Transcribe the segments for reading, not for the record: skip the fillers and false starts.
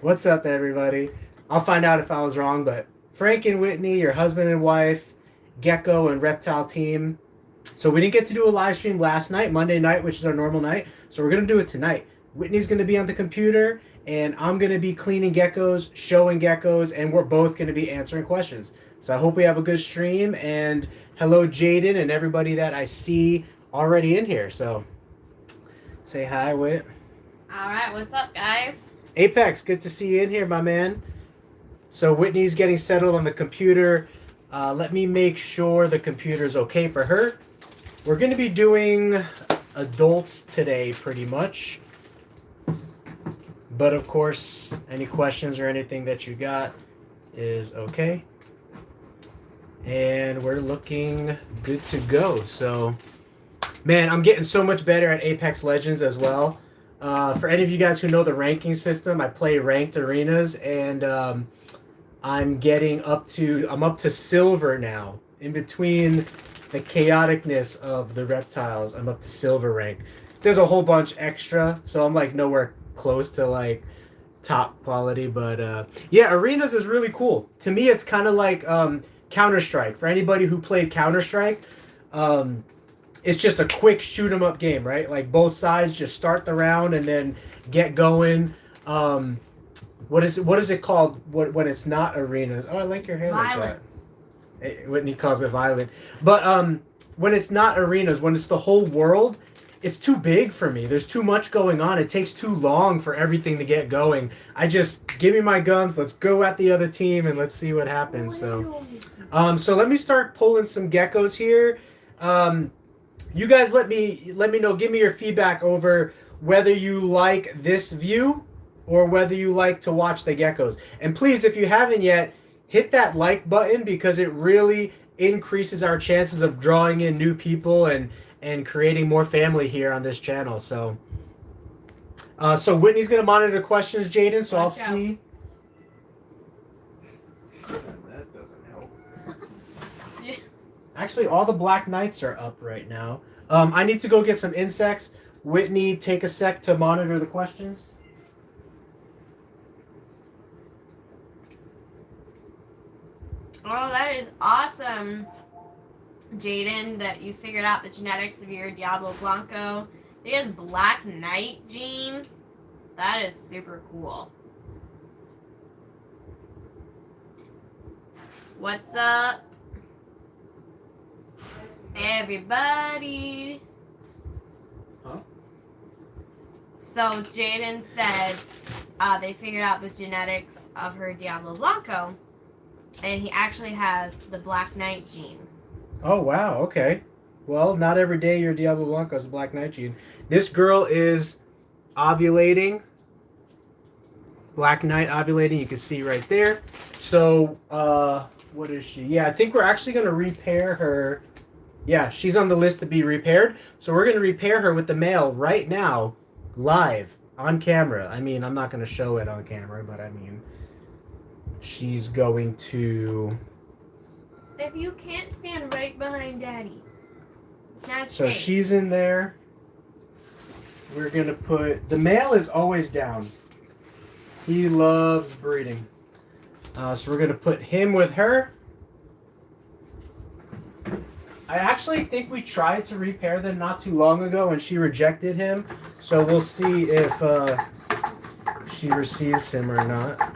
What's up, everybody? I'll find out if I was wrong, but Frank and Whitney, your husband and wife, Gecko and Reptile team. So we didn't get to do a live stream last night, Monday night, which is our normal night. So we're gonna do it tonight. Whitney's gonna be on the computer, and I'm gonna be cleaning geckos, showing geckos, and we're both gonna be answering questions. So I hope we have a good stream. And hello, Jaden, and everybody that I see already in here. So say hi, Whit. All right, what's up, guys? Apex, good to see you in here, my man. So Whitney's getting settled on the computer. Let me make sure the computer's okay for her. We're going to be doing adults today, pretty much. But of course, any questions or anything that you got is okay. And we're looking good to go. So, man, I'm getting so much better at Apex Legends as well. For any of you guys who know the ranking system, I play ranked arenas, and I'm up to silver now. In between the chaoticness of the reptiles, I'm up to silver rank. There's a whole bunch extra, so I'm like nowhere close to like top quality. But yeah, arenas is really cool. To me, it's kind of like Counter-Strike. For anybody who played Counter-Strike, it's just a quick shoot 'em up game, right? Like both sides just start the round and then get going. What is it called when it's not arenas? Oh, I like your hair. Violence. Like that. Whitney calls it violent. But when it's not arenas, when it's the whole world, it's too big for me. There's too much going on. It takes too long for everything to get going. I just give me my guns. Let's go at the other team and let's see what happens. So let me start pulling some geckos here. You guys let me know, give me your feedback over whether you like this view or whether you like to watch the geckos. And please, if you haven't yet, hit that like button because it really increases our chances of drawing in new people and creating more family here on this channel. So Whitney's going to monitor the questions, Jaden, so I'll see. That doesn't help. Yeah. Actually, all the black knights are up right now. I need to go get some insects. Whitney, take a sec to monitor the questions. Oh, that is awesome, Jaden, that you figured out the genetics of your Diablo Blanco. He has Black Knight gene. That is super cool. What's up, everybody? Huh? So Jaden said they figured out the genetics of her Diablo Blanco, and he actually has the Black Knight gene. Oh, wow. Okay. Well, not every day your Diablo Blanco is a Black Knight gene. This girl is ovulating. Black Knight ovulating. You can see right there. So, what is she? Yeah, I think we're actually going to repair her. Yeah, she's on the list to be repaired. So we're going to repair her with the male right now, live, on camera. I mean, I'm not going to show it on camera, but I mean, she's going to... If you can't stand right behind Daddy, it's not So safe. she's in there. We're going to put... The male is always down. He loves breeding. So we're going to put him with her. I actually think we tried to repair them not too long ago and she rejected him. So we'll see if she receives him or not.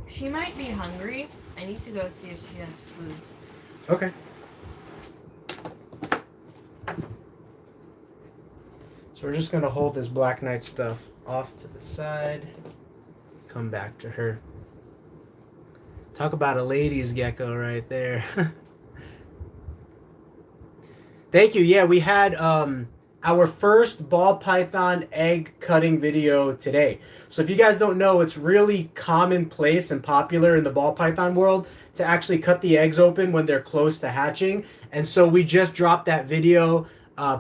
She might be hungry. I need to go see if she has food. Okay. So we're just going to hold this Black Knight stuff off to the side. Come back to her. Talk about a ladies gecko right there. Thank you. Yeah, we had our first ball python egg cutting video today. So if you guys don't know, it's really commonplace and popular in the ball python world to actually cut the eggs open when they're close to hatching. And so we just dropped that video.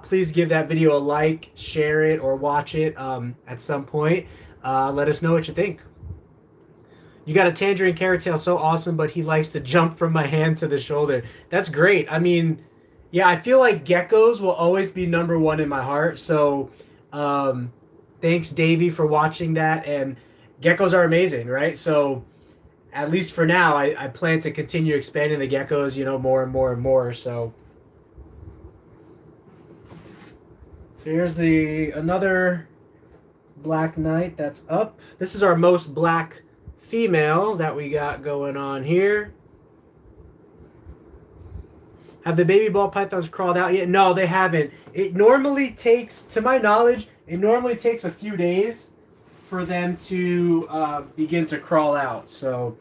Please give that video a like, share it, or watch it at some point. Let us know what you think. You got a tangerine carrot tail, so awesome, but he likes to jump from my hand to the shoulder. That's great. I mean, yeah, I feel like geckos will always be number one in my heart. So thanks Davey for watching that. And geckos are amazing, right? So at least for now, I plan to continue expanding the geckos, you know, more and more and more. So here's another Black Knight that's up. This is our most black female that we got going on here. Have the baby ball pythons crawled out yet? No, they haven't. It normally takes, to my knowledge, it normally takes a few days for them to begin to crawl out. So,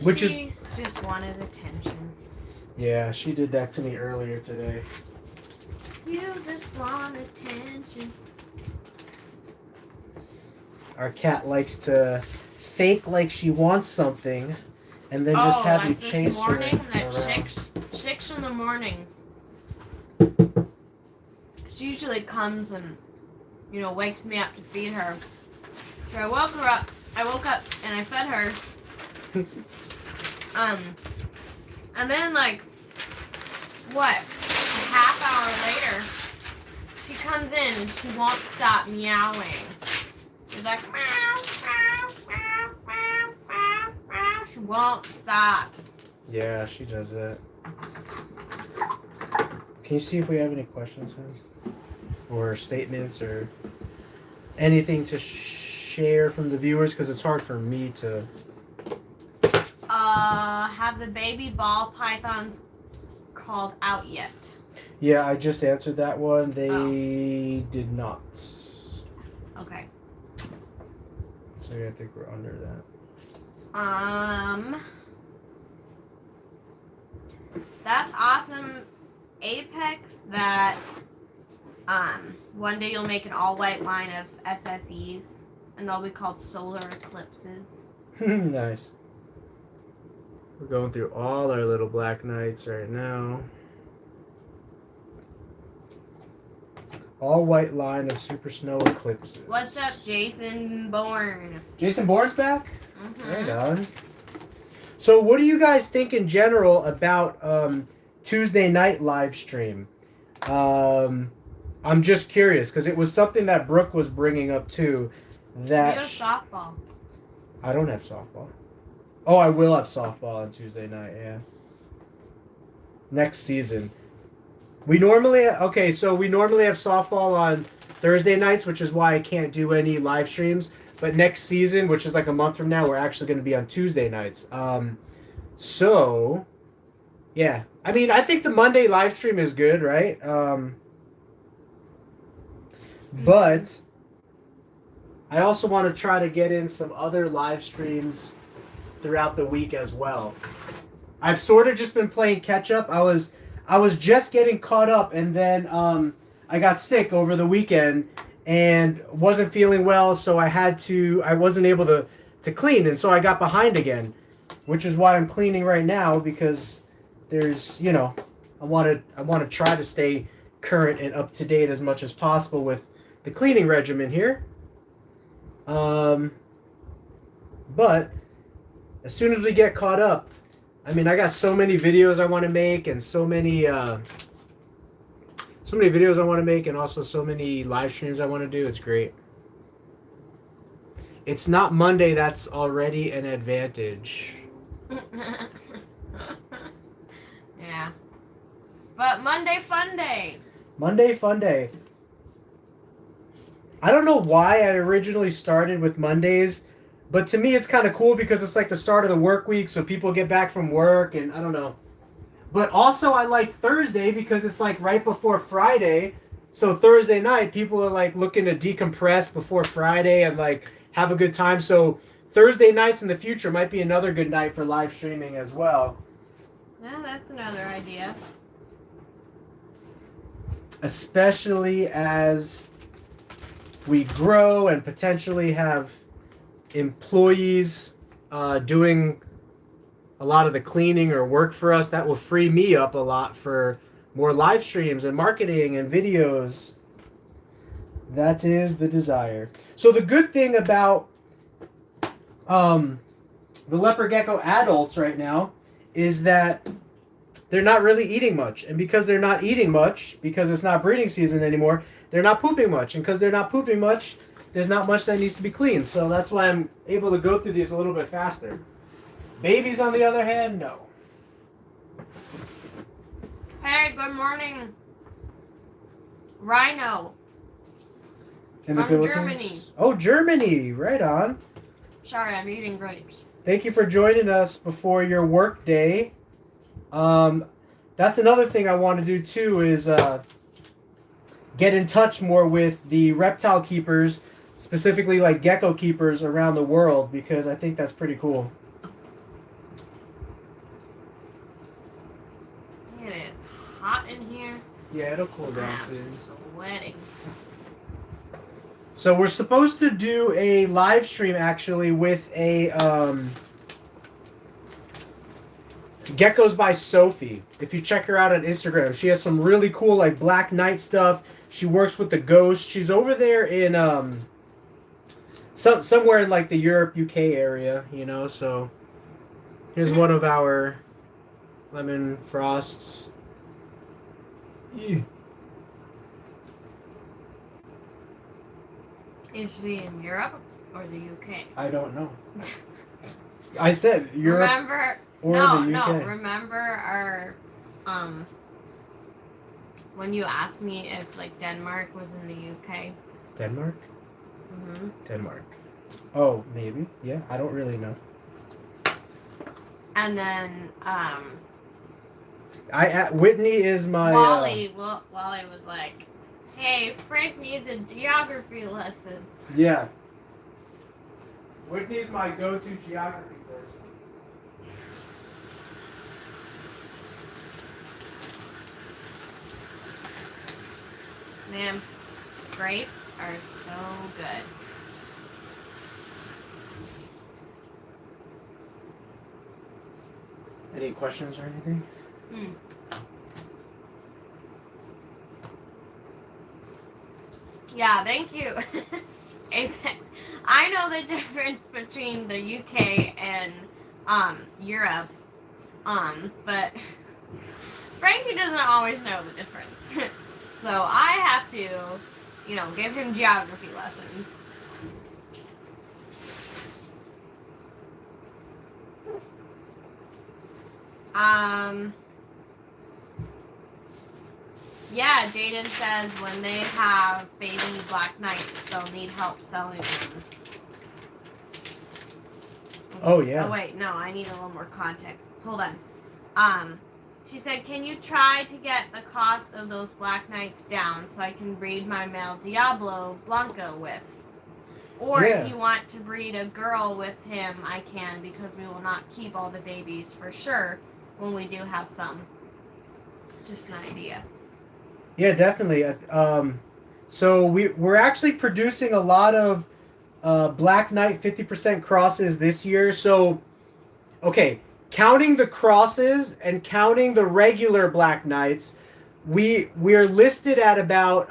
which she just wanted attention. Yeah, she did that to me earlier today. You just want attention. Our cat likes to fake like she wants something, and then just have you chase her around. 6 in the morning. She usually comes and, you know, wakes me up to feed her. So I woke her up. I woke up and I fed her. And then like, what? A half hour later, she comes in and she won't stop meowing. She's like, meow, meow, meow, meow, meow, meow. She won't stop. Yeah, she does that. Can you see if we have any questions, or statements, or anything to share from the viewers? Because it's hard for me to. Have the baby ball pythons called out yet? Yeah, I just answered that one. They did not. Okay. So yeah, I think we're under that. That's awesome, Apex, that one day you'll make an all-white line of SSEs, and they'll be called solar eclipses. Nice. We're going through all our little Black Knights right now. All white line of super snow eclipses. What's up, Jason Bourne? Jason Bourne's back? Mm-hmm. Right on. So what do you guys think in general about Tuesday night live stream? I'm just curious because it was something that Brooke was bringing up too. That You have softball. I don't have softball. Oh, I will have softball on Tuesday night, yeah. Next season. We normally have softball on Thursday nights, which is why I can't do any live streams. But next season, which is like a month from now, we're actually going to be on Tuesday nights. So, yeah. I mean, I think the Monday live stream is good, right? But I also want to try to get in some other live streams throughout the week as well. I've sort of just been playing catch up. I was just getting caught up, and then I got sick over the weekend and wasn't feeling well, so I wasn't able to clean, and so I got behind again, which is why I'm cleaning right now, because there's, you know, I want to try to stay current and up to date as much as possible with the cleaning regimen here. But as soon as we get caught up, I mean, I got so many videos I want to make, and so many videos I want to make, and also so many live streams I want to do. It's great. It's not Monday. That's already an advantage. Yeah. But Monday fun day. Monday fun day. I don't know why I originally started with Mondays, but to me it's kind of cool because it's like the start of the work week, so people get back from work, and I don't know. But also I like Thursday because it's like right before Friday. So Thursday night people are like looking to decompress before Friday and like have a good time. So Thursday nights in the future might be another good night for live streaming as well. Yeah, that's another idea. Especially as we grow and potentially have employees doing a lot of the cleaning or work for us. That will free me up a lot for more live streams and marketing and videos. That is the desire. So the good thing about the leopard gecko adults right now is that they're not really eating much. And because they're not eating much, because it's not breeding season anymore, they're not pooping much. And because they're not pooping much, there's not much that needs to be cleaned. So that's why I'm able to go through these a little bit faster. Babies, on the other hand, no. Hey, good morning. Rhino. In the From Philippines? Germany. Oh, Germany. Right on. Sorry, I'm eating grapes. Thank you for joining us before your work day. That's another thing I want to do too is get in touch more with the reptile keepers, specifically like gecko keepers around the world, because I think that's pretty cool. It is hot in here. Yeah, it'll cool down I'm soon. sweating. So we're supposed to do a live stream actually with a Geckos by Sophie. If you check her out on Instagram, she has some really cool like Black Knight stuff. She works with the ghost. She's over there in somewhere in like the Europe, UK area, you know. So here's one of our lemon frosts. Ew. Is she in Europe or the UK? I don't know. I said Europe. Remember? Or no, the UK. no. Remember our when you asked me if like Denmark was in the UK? Denmark? Mhm. Denmark. Oh, maybe. Yeah, I don't really know. And then Whitney is my Wally was like, "Hey, Frank needs a geography lesson." yeah. Whitney's my go-to geography person. Man, grapes are so good. Any questions or anything? Yeah, thank you. Apex. I know the difference between the UK and Europe. But Frankie doesn't always know the difference. So I have to, give him geography lessons. Yeah, Jaden says when they have baby Black Knights, they'll need help selling them. Oh, yeah. Oh, wait, no, I need a little more context. Hold on. She said, can you try to get the cost of those Black Knights down so I can breed my male Diablo Blanca with? Or if you want to breed a girl with him, I can, because we will not keep all the babies for sure when we do have some. Just an idea. Yeah, definitely. So we're actually producing a lot of Black Knight 50% crosses this year. So, okay, counting the crosses and counting the regular Black Knights, we're listed at about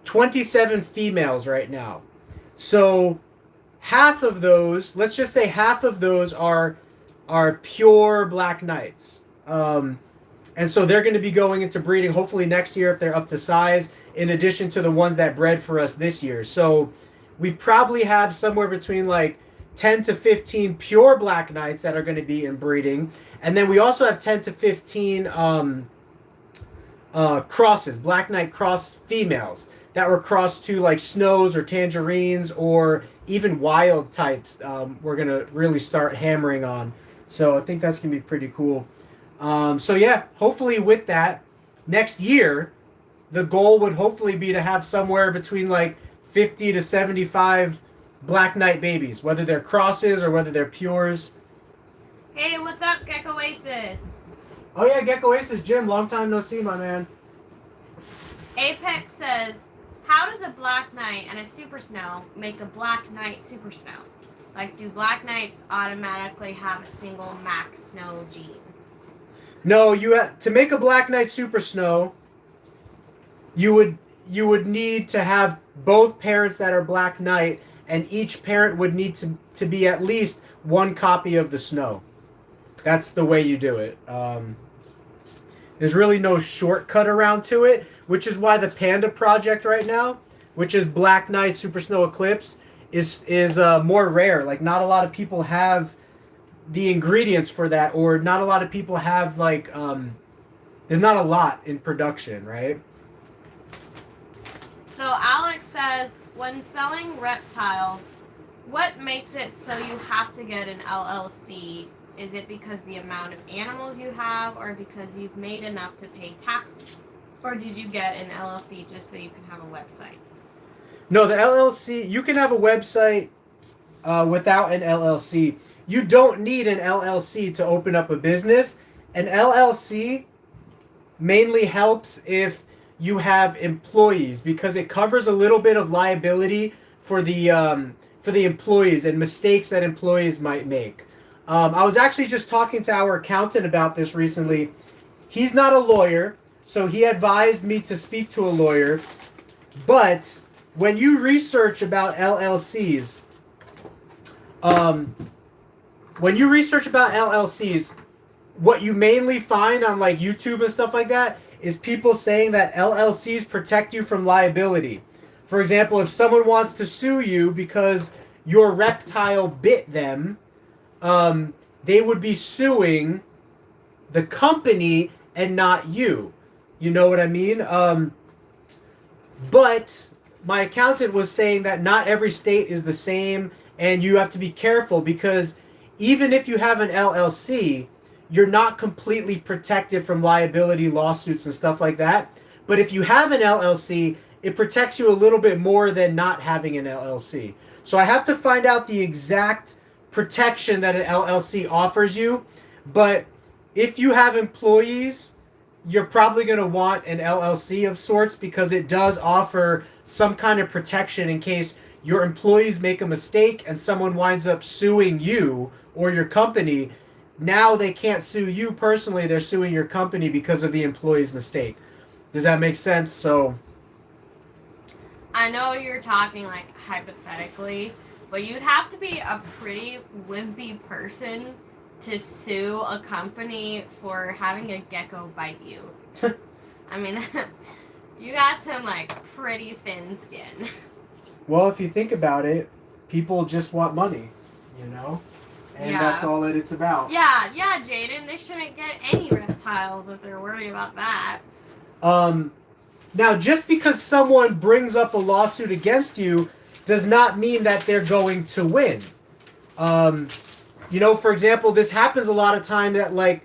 27 females right now. So half of those, let's just say half of those are pure Black Knights. And so they're going to be going into breeding hopefully next year if they're up to size, in addition to the ones that bred for us this year. So we probably have somewhere between like 10 to 15 pure Black Knights that are going to be in breeding. And then we also have 10 to 15 crosses, Black Knight cross females that were crossed to like snows or tangerines or even wild types. We're going to really start hammering on. So I think that's going to be pretty cool. So yeah, hopefully with that, next year, the goal would hopefully be to have somewhere between like 50 to 75 Black Knight babies, whether they're crosses or whether they're pures. Hey, what's up, Gecko Oasis? Oh yeah, Gecko Oasis, Jim, long time no see, my man. Apex says, how does a Black Knight and a Super Snow make a Black Knight Super Snow? Like, do Black Knights automatically have a single max snow gene? No, to make a Black Knight Super Snow, you would need to have both parents that are Black Knight, and each parent would need to be at least one copy of the snow. That's the way you do it. There's really no shortcut around to it, which is why the Panda project right now, which is Black Knight Super Snow Eclipse, is more rare. Like, not a lot of people have the ingredients for that, or not a lot of people have, like, there's not a lot in production, right? So Alex says, when selling reptiles, what makes it so you have to get an LLC? Is it because the amount of animals you have, or because you've made enough to pay taxes? Or did you get an LLC just so you can have a website? No, the LLC, you can have a website without an LLC. You don't need an LLC to open up a business. An LLC mainly helps if you have employees, because it covers a little bit of liability for the employees and mistakes that employees might make. I was actually just talking to our accountant about this recently. He's not a lawyer, so he advised me to speak to a lawyer. But when you research about LLCs, what you mainly find on like YouTube and stuff like that is people saying that LLCs protect you from liability. For example, if someone wants to sue you because your reptile bit them, they would be suing the company and not you. You know what I mean? But my accountant was saying that not every state is the same, and you have to be careful, because even if you have an LLC, you're not completely protected from liability lawsuits and stuff like that. But if you have an LLC, it protects you a little bit more than not having an LLC. So I have to find out the exact protection that an LLC offers you. But if you have employees, you're probably going to want an LLC of sorts, because it does offer some kind of protection in case your employees make a mistake and someone winds up suing you or your company. Now they can't sue you personally, they're suing your company because of the employee's mistake. Does that make sense? So I know you're talking like hypothetically, but you'd have to be a pretty wimpy person to sue a company for having a gecko bite you. I mean, you got some like pretty thin skin. well, if you think about it, people just want money, you know? And that's all that it's about. Yeah, Jaden, they shouldn't get any reptiles if they're worried about that. Now, just because someone brings up a lawsuit against you does not mean that they're going to win. You know, for example, this happens a lot of time at like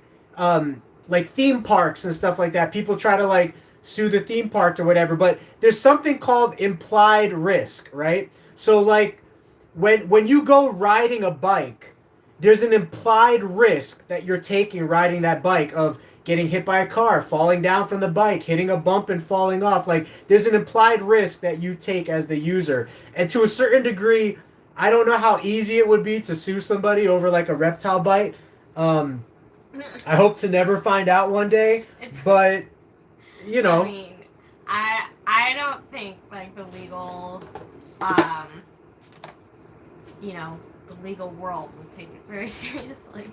theme parks and stuff like that. People try to like sue the theme park or whatever, but there's something called implied risk, right? So like when you go riding a bike, there's an implied risk that you're taking riding that bike of getting hit by a car, falling down from the bike, hitting a bump and falling off. Like, there's an implied risk that you take as the user. And to a certain degree, I don't know how easy it would be to sue somebody over like a reptile bite. I hope to never find out one day, but you know. I mean, I don't think like the legal, you know, the legal world would take it very seriously.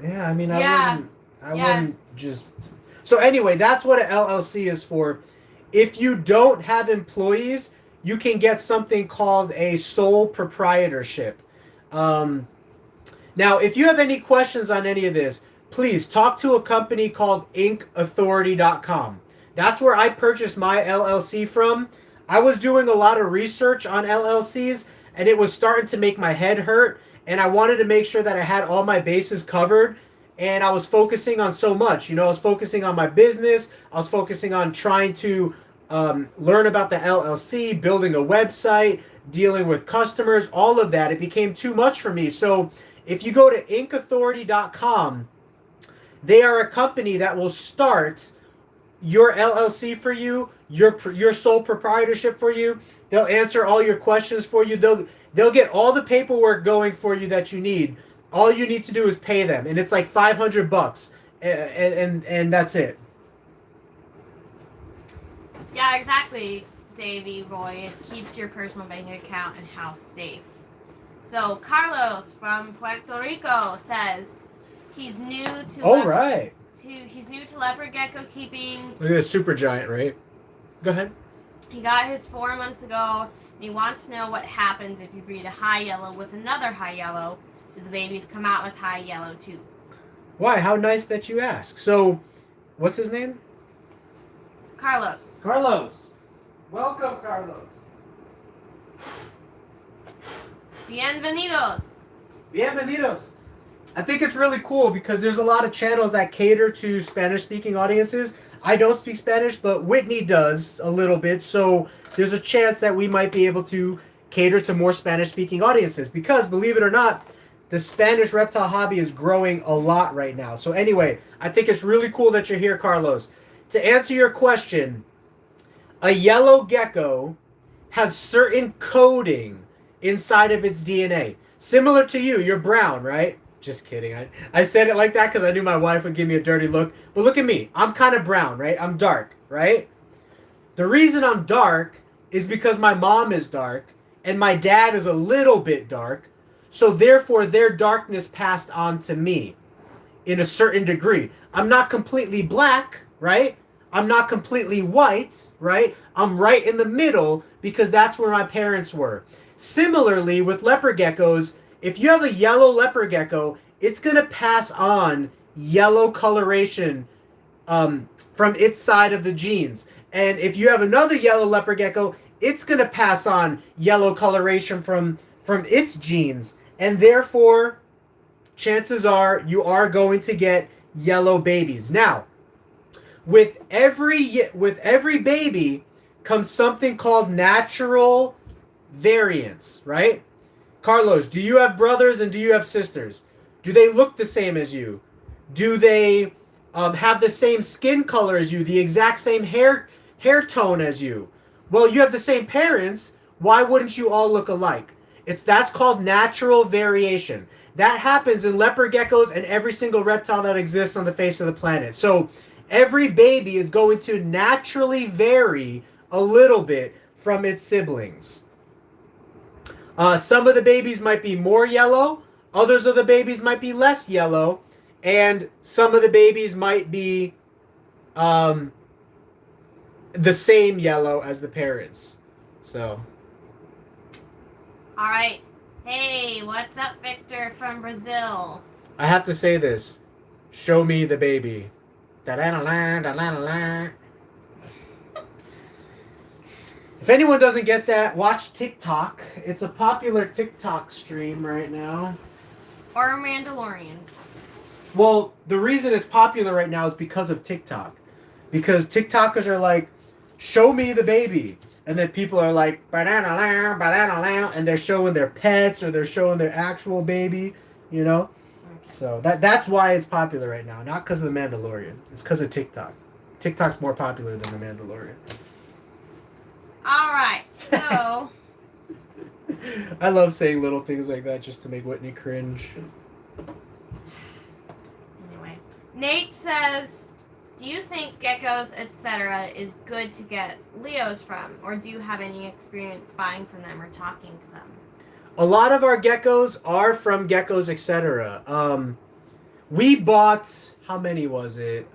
Yeah, I mean, I wouldn't just. So anyway, that's what an LLC is for. If you don't have employees, you can get something called a sole proprietorship. Now, if you have any questions on any of this, please talk to a company called inkauthority.com. That's where I purchased my LLC from. I was doing a lot of research on LLCs, and it was starting to make my head hurt, and I wanted to make sure that I had all my bases covered. And I was focusing on so much. You know, I was focusing on my business. I was focusing on trying to learn about the LLC, building a website, dealing with customers, all of that. It became too much for me. So if you go to inkauthority.com, they are a company that will start your LLC for you, your sole proprietorship for you. They'll answer all your questions for you. They'll get all the paperwork going for you that you need. All you need to do is pay them, and it's like $500, and that's it. Yeah, exactly, Davey boy. It keeps your personal bank account and house safe. So Carlos from Puerto Rico says, He's new to. Oh, right. He's new to leopard gecko keeping. Look at this super giant, right? Go ahead. He got his 4 months ago, and he wants to know what happens if you breed a high yellow with another high yellow. Do the babies come out as high yellow too? Why? How nice that you ask. So, what's his name? Carlos. Carlos. Welcome, Carlos. Bienvenidos. Bienvenidos. I think it's really cool because there's a lot of channels that cater to Spanish-speaking audiences. I don't speak Spanish, but Whitney does a little bit, so there's a chance that we might be able to cater to more Spanish-speaking audiences because, believe it or not, the Spanish reptile hobby is growing a lot right now. So anyway, I think it's really cool that you're here, Carlos. To answer your question, a yellow gecko has certain coding inside of its DNA. Similar to you, you're brown, right? Just kidding. I said it like that because I knew my wife would give me a dirty look. But look at me. I'm kind of brown, right? I'm dark, right? The reason I'm dark is because my mom is dark and my dad is a little bit dark. So therefore, their darkness passed on to me in a certain degree. I'm not completely black, right? I'm not completely white, right? I'm right in the middle because that's where my parents were. Similarly, with leopard geckos, if you have a yellow leopard gecko, it's going to pass on yellow coloration from its side of the genes. And if you have another yellow leopard gecko, it's going to pass on yellow coloration from its genes. And therefore, chances are you are going to get yellow babies. Now, with every baby comes something called natural variance, right? Carlos, do you have brothers and do you have sisters? Do they look the same as you? Do they have the same skin color as you, the exact same hair tone as you? Well, you have the same parents. Why wouldn't you all look alike? That's called natural variation. That happens in leopard geckos and every single reptile that exists on the face of the planet. So every baby is going to naturally vary a little bit from its siblings. Some of the babies might be more yellow. Others of the babies might be less yellow. And some of the babies might be the same yellow as the parents. So. All right. Hey, what's up, Victor from Brazil? I have to say this. Show me the baby. Da-da-da-da-da-da-da. If anyone doesn't get that, watch TikTok. It's a popular TikTok stream right now. Or Mandalorian. Well, the reason it's popular right now is because of TikTok. Because TikTokers are like, show me the baby. And then people are like, ba-da-da-da, ba-da-da-da, and they're showing their pets or they're showing their actual baby, you know? So that's why it's popular right now. Not because of the Mandalorian. It's because of TikTok. TikTok's more popular than the Mandalorian. All right, so. I love saying little things like that just to make Whitney cringe. Anyway, Nate says, do you think geckos, etc., is good to get Leos from? Or do you have any experience buying from them or talking to them? A lot of our geckos are from Geckos, etc. We bought, how many was it?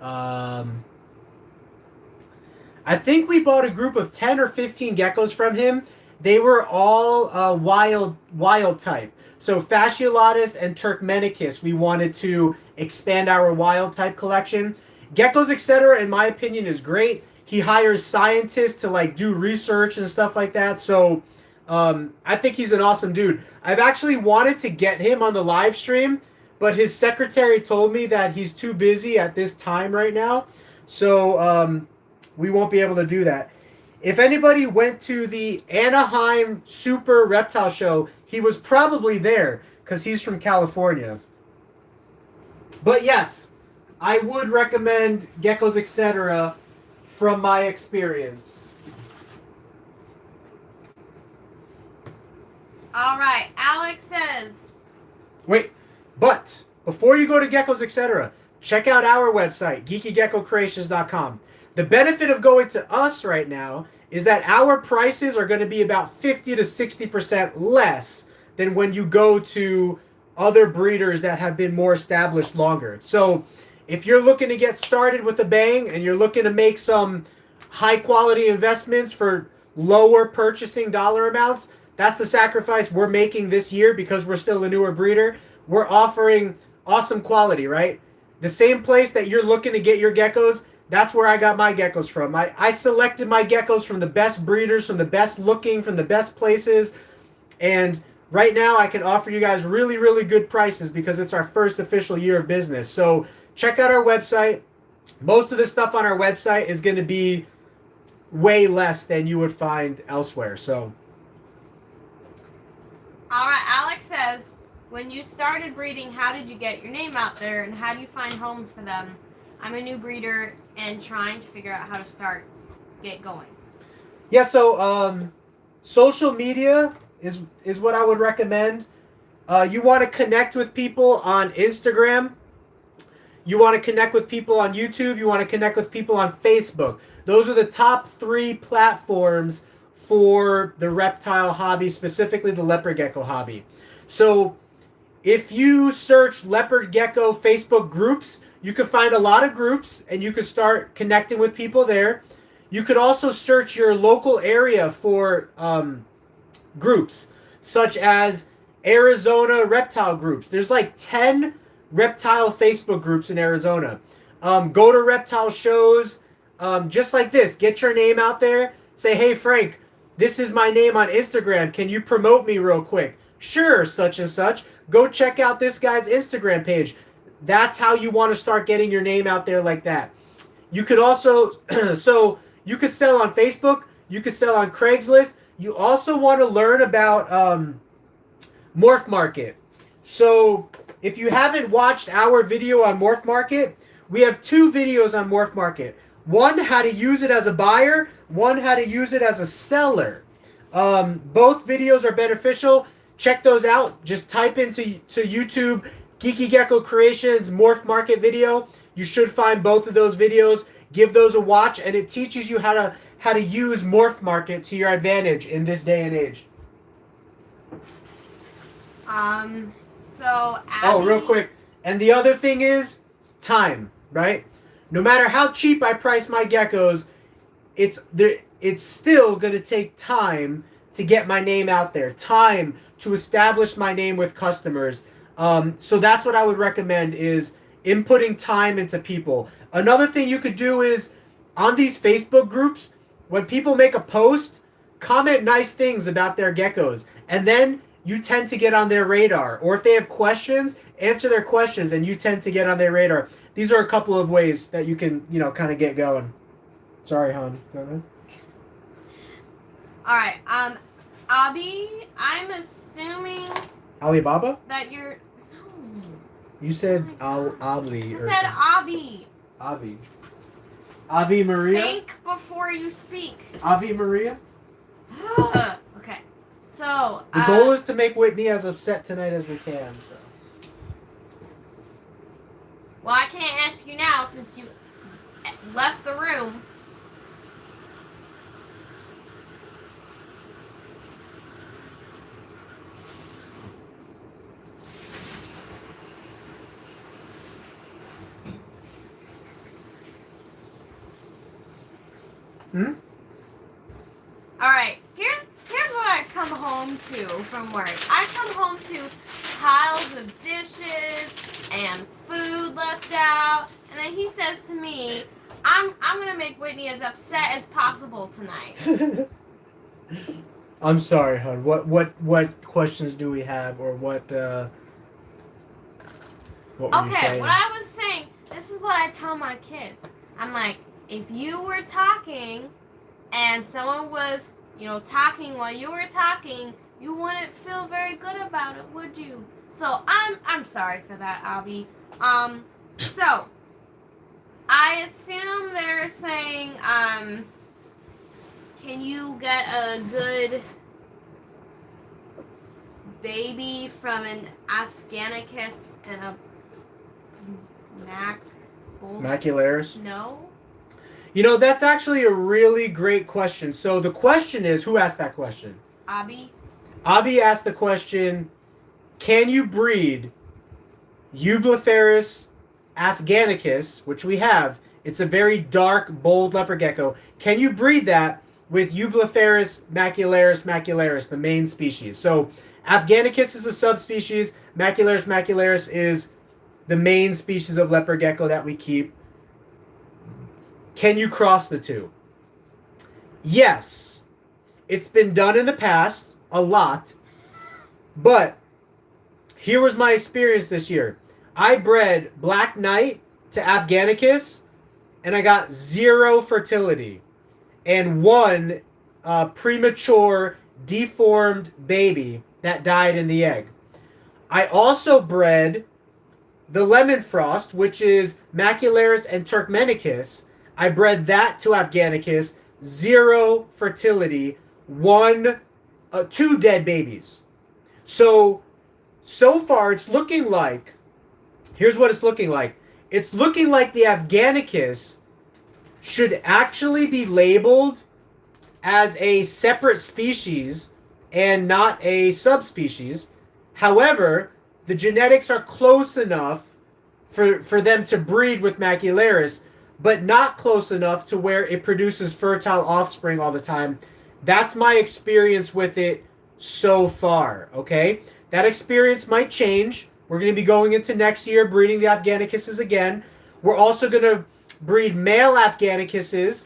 I think we bought a group of 10 or 15 geckos from him. They were all wild type. So Fasciolatus and Turkmenicus, we wanted to expand our wild type collection. Geckos, etc., in my opinion, is great. He hires scientists to like do research and stuff like that. So I think he's an awesome dude. I've actually wanted to get him on the live stream, but his secretary told me that he's too busy at this time right now. So we won't be able to do that. If anybody went to the Anaheim Super Reptile Show, he was probably there because he's from California. But yes, I would recommend Geckos, etc. from my experience. All right, Alex says. Wait, but before you go to Geckos, etc., check out our website, geekygeckocreations.com. The benefit of going to us right now is that our prices are going to be about 50 to 60% less than when you go to other breeders that have been more established longer. So if you're looking to get started with a bang and you're looking to make some high quality investments for lower purchasing dollar amounts, that's the sacrifice we're making this year because we're still a newer breeder. We're offering awesome quality, right? The same place that you're looking to get your geckos, that's where I got my geckos from. I selected my geckos from the best breeders, from the best looking, from the best places. And right now I can offer you guys really, really good prices because it's our first official year of business. So check out our website. Most of the stuff on our website is going to be way less than you would find elsewhere. So. All right, Alex says, when you started breeding, how did you get your name out there and how do you find homes for them? I'm a new breeder and trying to figure out how to get going. Yeah, so social media is what I would recommend. You want to connect with people on Instagram. You want to connect with people on YouTube. You want to connect with people on Facebook. Those are the top 3 platforms for the reptile hobby, specifically the leopard gecko hobby. So if you search leopard gecko Facebook groups, you can find a lot of groups and you can start connecting with people there. You could also search your local area for groups, such as Arizona reptile groups. There's like 10 reptile Facebook groups in Arizona. Go to reptile shows, just like this. Get your name out there. Say, hey, Frank, this is my name on Instagram. Can you promote me real quick? Sure, such and such. Go check out this guy's Instagram page. That's how you want to start getting your name out there like that. You could also, so you could sell on Facebook. You could sell on Craigslist. You also want to learn about Morph Market. So if you haven't watched our video on Morph Market, we have 2 videos on Morph Market. One, how to use it as a buyer. One, how to use it as a seller. Both videos are beneficial. Check those out. Just type into YouTube, Geeky Gecko Creations, Morph Market video. You should find both of those videos. Give those a watch, and it teaches you how to use Morph Market to your advantage in this day and age. So Abby... Oh, real quick. And the other thing is time, right? No matter how cheap I price my geckos, it's still going to take time to get my name out there. Time to establish my name with customers. So that's what I would recommend is inputting time into people. Another thing you could do is on these Facebook groups, when people make a post, comment nice things about their geckos. And then you tend to get on their radar. Or if they have questions, answer their questions and you tend to get on their radar. These are a couple of ways that you can, kind of get going. Sorry, hon. Go ahead. All right. Abby, I'm assuming Alibaba? that you're... No. You said Abli or I said something. Abby. Avi Maria? Think before you speak. Avi Maria? Okay. So... The goal is to make Whitney as upset tonight as we can. So. Well, I can't ask you now since you left the room. All right. Here's what I come home to from work. I come home to piles of dishes and food left out, and then he says to me, "I'm gonna make Whitney as upset as possible tonight." I'm sorry, hon. What questions do we have, or what were you saying? What I was saying, this is what I tell my kids. I'm like, if you were talking and someone was, talking while you were talking, you wouldn't feel very good about it, would you? So I'm sorry for that, Abby. So I assume they're saying, can you get a good baby from an Afghanicus and a Macularis? No. That's actually a really great question. So the question is, who asked that question? Abby. Abby asked the question, can you breed Eublepharis afghanicus, which we have? It's a very dark, bold leopard gecko. Can you breed that with Eublepharis macularis, the main species? So Afghanicus is a subspecies. Macularis is the main species of leopard gecko that we keep. Can you cross the two? Yes. It's been done in the past, a lot. But here was my experience this year. I bred Black Knight to Afghanicus, and I got 0 fertility and 1 premature deformed baby that died in the egg. I also bred the Lemon Frost, which is Macularis and Turkmenicus. I bred that to Afghanicus, 0 fertility, 2 dead babies. So far it's looking like, here's what it's looking like. It's looking like the Afghanicus should actually be labeled as a separate species and not a subspecies. However, the genetics are close enough for them to breed with Macularis, but not close enough to where it produces fertile offspring all the time. That's my experience with it so far, okay? That experience might change. We're going to be going into next year breeding the Afghanicuses again. We're also going to breed male Afghanicuses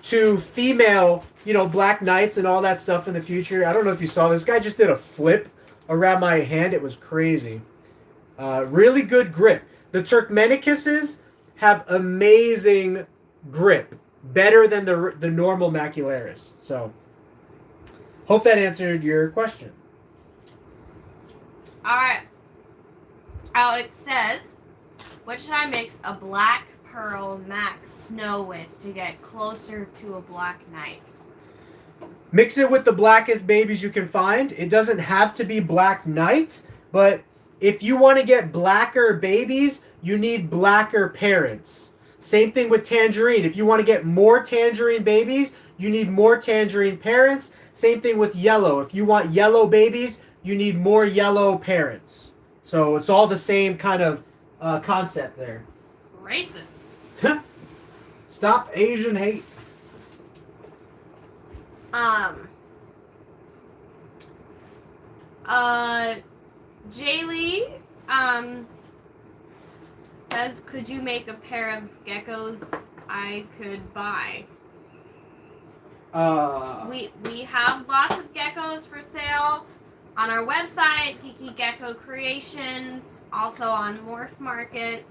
to female, Black Knights and all that stuff in the future. I don't know if you saw this. Guy just did a flip around my hand. It was crazy. Really good grip. The Turkmenicuses have amazing grip. Better than the normal Macularis. So, hope that answered your question. All right. Alex says, what should I mix a black pearl max snow with to get closer to a Black Knight? Mix it with the blackest babies you can find. It doesn't have to be Black Knights, but if you want to get blacker babies, you need blacker parents. Same thing with tangerine. If you want to get more tangerine babies, you need more tangerine parents. Same thing with yellow. If you want yellow babies, you need more yellow parents. So it's all the same kind of concept there. Racist. Stop Asian hate. Jaylee, says, could you make a pair of geckos I could buy? We have lots of geckos for sale on our website, geekygeckocreations, also on Morph Market.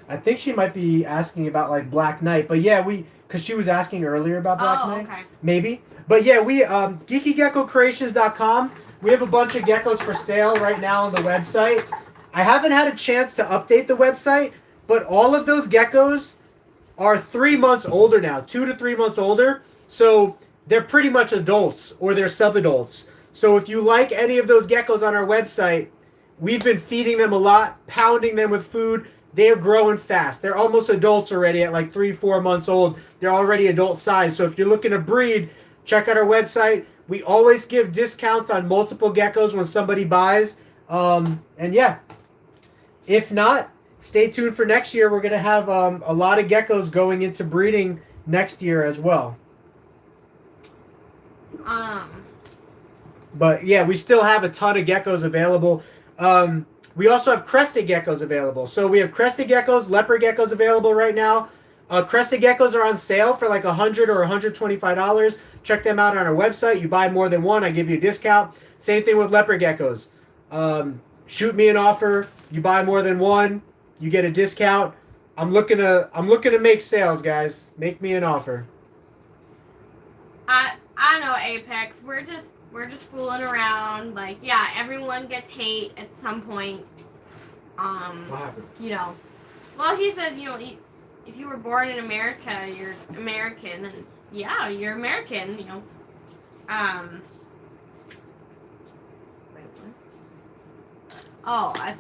I think she might be asking about like Black Knight, but yeah, because she was asking earlier about Black Knight. Okay. Maybe. But yeah, we geekygeckocreations.com. We have a bunch of geckos for sale right now on the website. I haven't had a chance to update the website, but all of those geckos are 3 months older now, 2 to 3 months older. So they're pretty much adults or they're subadults. So if you like any of those geckos on our website, we've been feeding them a lot, pounding them with food. They're growing fast. They're almost adults already at like 3-4 months old. They're already adult size. So if you're looking to breed, check out our website. We always give discounts on multiple geckos when somebody buys. And yeah, if not, stay tuned for next year. We're going to have a lot of geckos going into breeding next year as well. But yeah, we still have a ton of geckos available. We also have crested geckos available. So we have crested geckos, leopard geckos available right now. Crested geckos are on sale for like $100 or $125. Check them out on our website. You buy more than one, I give you a discount. Same thing with leopard geckos. Shoot me an offer. You buy more than one, you get a discount. I'm looking to make sales, guys. Make me an offer. I know, Apex. We're just fooling around. Like, yeah, everyone gets hate at some point. What happened? Well, he says, if you were born in America, you're American, and yeah, you're American. Wait, what? Oh, I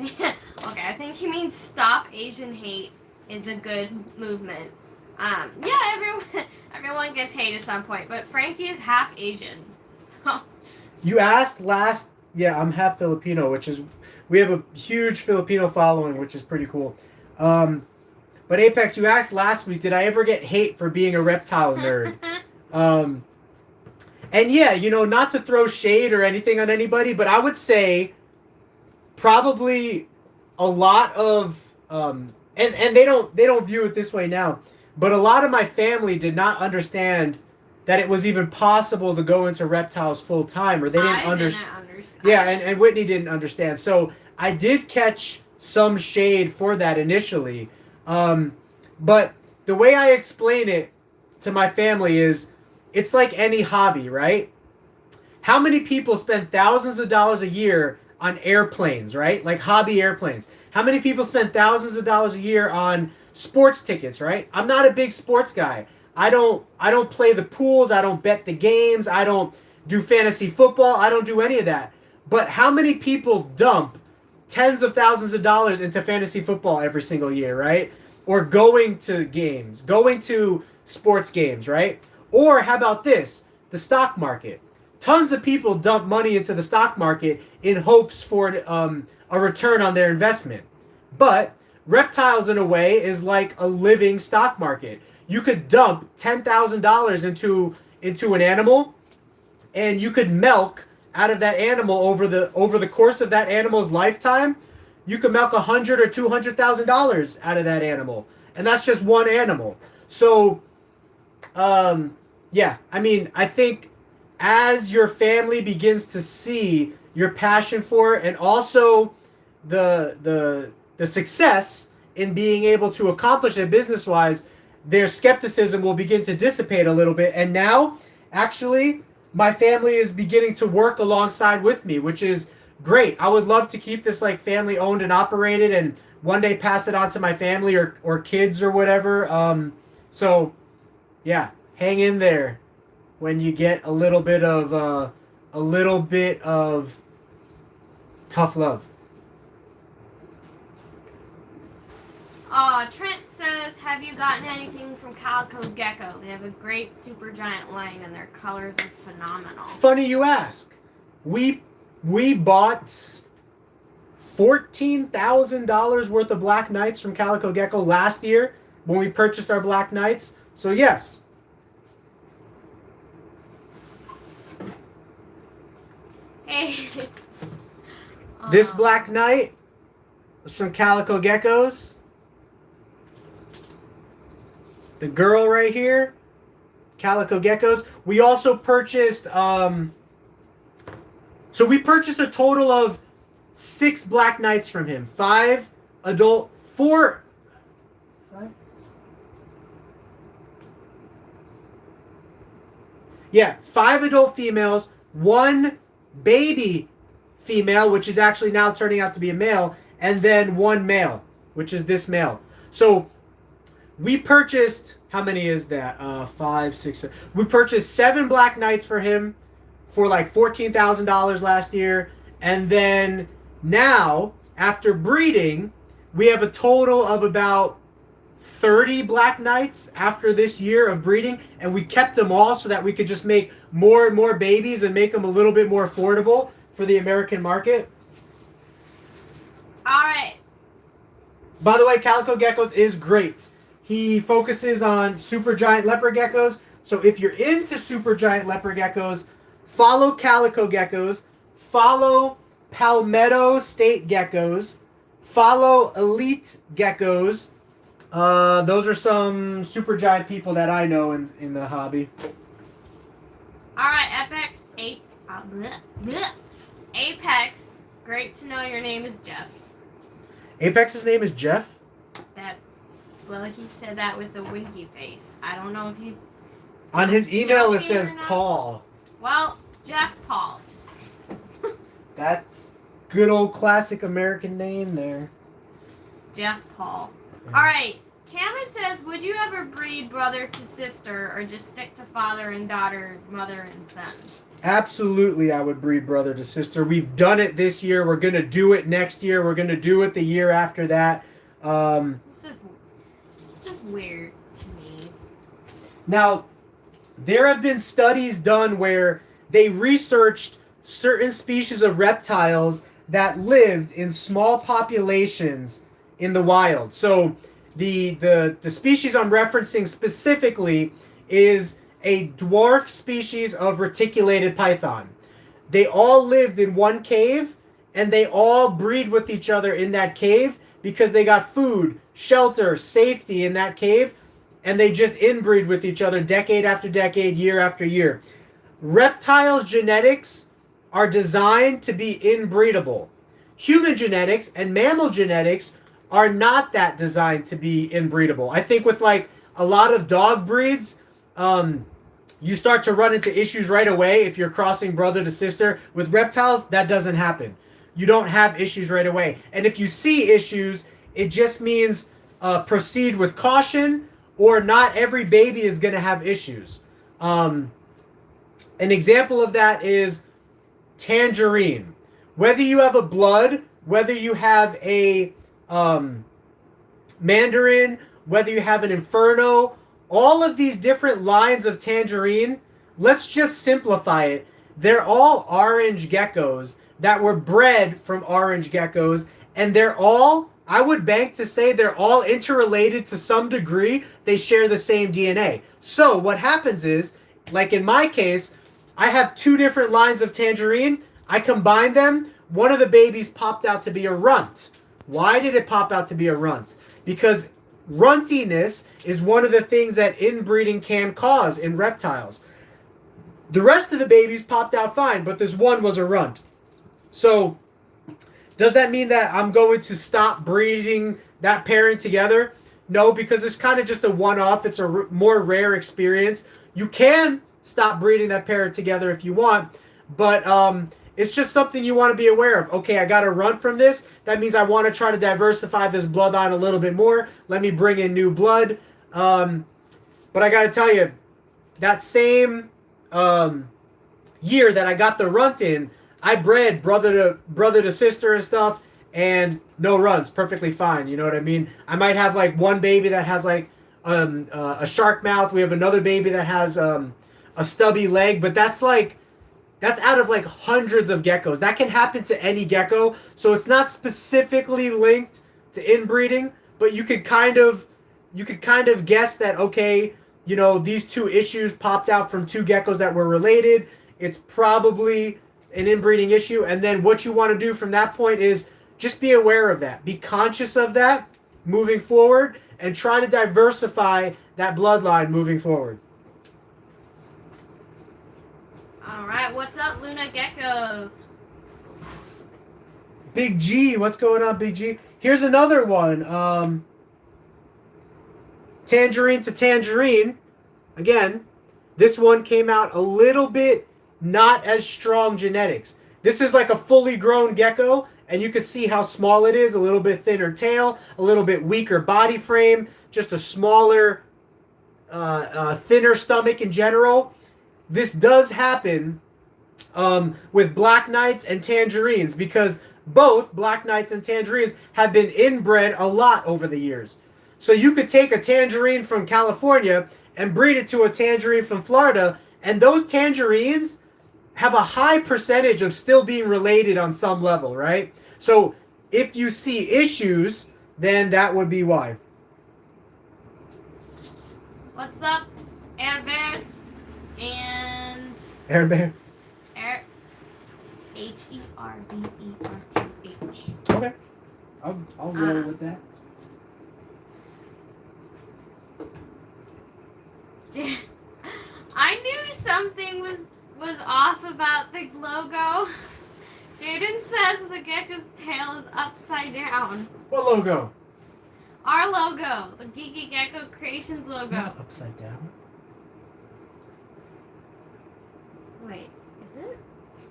think he means stop Asian hate is a good movement. Yeah, everyone gets hate at some point, but Frankie is half Asian, so. You asked last. Yeah, I'm half Filipino, which is We have a huge Filipino following, which is pretty cool. But Apex, you asked last week, did I ever get hate for being a reptile nerd? And yeah, you know, not to throw shade or anything on anybody, but I would say probably a lot of and they don't view it this way now, but a lot of my family did not understand that it was even possible to go into reptiles full time, or they didn't understand. Yeah, and Whitney didn't understand. So I did catch some shade for that initially. But the way I explain it to my family is it's like any hobby, right? How many people spend thousands of dollars a year on airplanes, right? Like hobby airplanes. How many people spend thousands of dollars a year on sports tickets, right? I'm not a big sports guy. I don't play the pools, I don't bet the games, I don't do fantasy football, I don't do any of that. But how many people dump tens of thousands of dollars into fantasy football every single year, right? Or going to games, going to sports games, right? Or how about this? The stock market. Tons of people dump money into the stock market in hopes for a return on their investment. But reptiles, in a way, is like a living stock market. You could dump $10,000 into an animal, and you could milk out of that animal over the course of that animal's lifetime. You could milk $100,000 or $200,000 out of that animal, and that's just one animal. So, yeah, I mean, I think as your family begins to see your passion for it, and also the success in being able to accomplish it business-wise, their skepticism will begin to dissipate a little bit. And now, actually, my family is beginning to work alongside with me, which is great. I would love to keep this like family owned and operated, and one day pass it on to my family or kids or whatever. So, yeah, hang in there when you get a little bit of tough love. Trent says, have you gotten anything from Calico Gecko? They have a great super giant line and their colors are phenomenal. Funny you ask. We bought $14,000 worth of Black Knights from Calico Gecko last year when we purchased our Black Knights. So yes. Hey. This Black Knight was from Calico Geckos. The girl right here, Calico Geckos. We also purchased, so we purchased a total of 6 Black Knights from him. 5 adult, 4. 5? Yeah, 5 adult females, 1 baby female, which is actually now turning out to be a male, and then 1 male, which is this male. So we purchased, how many is that? 5, 6, 7. We purchased 7 Black Knights for him for like $14,000 last year. And then now, after breeding, we have a total of about 30 Black Knights after this year of breeding. And we kept them all so that we could just make more and more babies and make them a little bit more affordable for the American market. All right. By the way, Calico Geckos is great. He focuses on supergiant leopard geckos. So if you're into supergiant leopard geckos, follow Calico Geckos, follow Palmetto State Geckos, follow Elite Geckos. Those are some supergiant people that I know in the hobby. All right, Apex. Great to know your name is Jeff. Apex's name is Jeff? Well, he said that with a winky face. I don't know if he's... On his email it says Paul. Well, Jeff Paul. That's good old classic American name there. Jeff Paul. Yeah. All right. Cameron says, would you ever breed brother to sister or just stick to father and daughter, mother and son? Absolutely, I would breed brother to sister. We've done it this year. We're going to do it next year. We're going to do it the year after that. This is weird to me. Now, there have been studies done where they researched certain species of reptiles that lived in small populations in the wild. So the species I'm referencing specifically is a dwarf species of reticulated python. They all lived in one cave, and they all breed with each other in that cave because they got food, shelter, safety in that cave, and they just inbreed with each other decade after decade, year after year. Reptiles' genetics are designed to be inbreedable. Human genetics and mammal genetics are not that designed to be inbreedable. I think with like a lot of dog breeds, you start to run into issues right away if you're crossing brother to sister. With reptiles, that doesn't happen. You don't have issues right away. And if you see issues, it just means proceed with caution, or not every baby is going to have issues. An example of that is tangerine. Whether you have a blood, whether you have a mandarin, whether you have an inferno, all of these different lines of tangerine, let's just simplify it. They're all orange geckos that were bred from orange geckos, and they're all, I would bank to say they're all interrelated to some degree. They share the same DNA. So what happens is, like in my case, I have two different lines of tangerine. I combine them. One of the babies popped out to be a runt. Why did it pop out to be a runt? Because runtiness is one of the things that inbreeding can cause in reptiles. The rest of the babies popped out fine, but this one was a runt. So does that mean that I'm going to stop breeding that pairing together? No, because it's kind of just a one-off. It's a more rare experience. You can stop breeding that pair together if you want, but it's just something you want to be aware of. Okay, I got to run from this. That means I want to try to diversify this bloodline a little bit more. Let me bring in new blood. But I got to tell you, that same year that I got the runt in, I bred brother to sister and stuff, and no runts, perfectly fine. You know what I mean? I might have like one baby that has like a shark mouth. We have another baby that has a stubby leg, but that's out of like hundreds of geckos. That can happen to any gecko, so it's not specifically linked to inbreeding, but you could kind of guess that, okay, you know, these two issues popped out from two geckos that were related. It's probably an inbreeding issue, and then what you want to do from that point is just be aware of that. Be conscious of that moving forward, and try to diversify that bloodline moving forward. All right, what's up, Luna Geckos? Big G, what's going on, Big G? Here's another one. Tangerine to tangerine. Again, this one came out a little bit not as strong genetics. This is like a fully grown gecko, and you can see how small it is. A little bit thinner tail, a little bit weaker body frame, just a smaller, thinner stomach in general. This does happen with black knights and tangerines, because both black knights and tangerines have been inbred a lot over the years. So you could take a tangerine from California and breed it to a tangerine from Florida, and those tangerines have a high percentage of still being related on some level, right? So if you see issues, then that would be why. What's up, Herber and Herber. Herberth. Okay, I'll roll with that. I knew something was off about the logo. Jaden says the gecko's tail is upside down. What logo? Our logo, the Geeky Gecko Creations logo. It's not upside down. Wait, is it?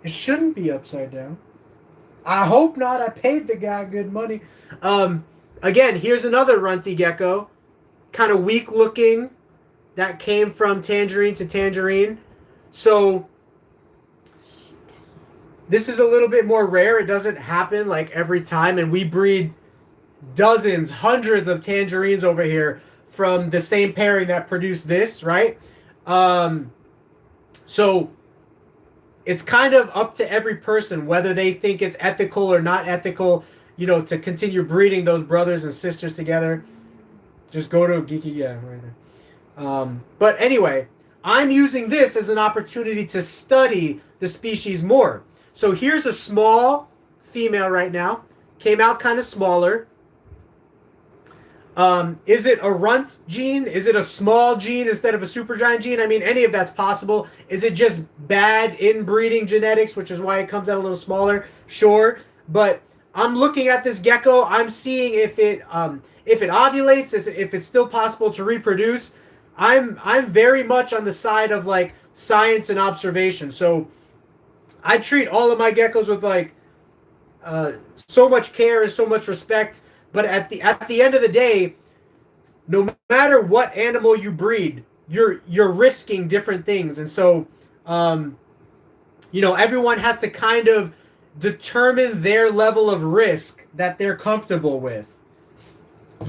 It shouldn't be upside down. I hope not. I paid the guy good money. Again, here's another runty gecko. Kind of weak looking. That came from tangerine to tangerine. So this is a little bit more rare. It doesn't happen like every time. And we breed dozens, hundreds of tangerines over here from the same pairing that produced this, right? So it's kind of up to every person whether they think it's ethical or not ethical, you know, to continue breeding those brothers and sisters together. Just go to Geeky, yeah, right there. But anyway, I'm using this as an opportunity to study the species more. So here's a small female right now. Came out kind of smaller. Is it a runt gene? Is it a small gene instead of a supergiant gene? I mean, any of that's possible. Is it just bad inbreeding genetics, which is why it comes out a little smaller? Sure. But I'm looking at this gecko. I'm seeing if it ovulates, if it's still possible to reproduce. I'm very much on the side of like science and observation. So I treat all of my geckos with like so much care and so much respect. But at the end of the day, no matter what animal you breed, you're risking different things, and so you know, everyone has to kind of determine their level of risk that they're comfortable with.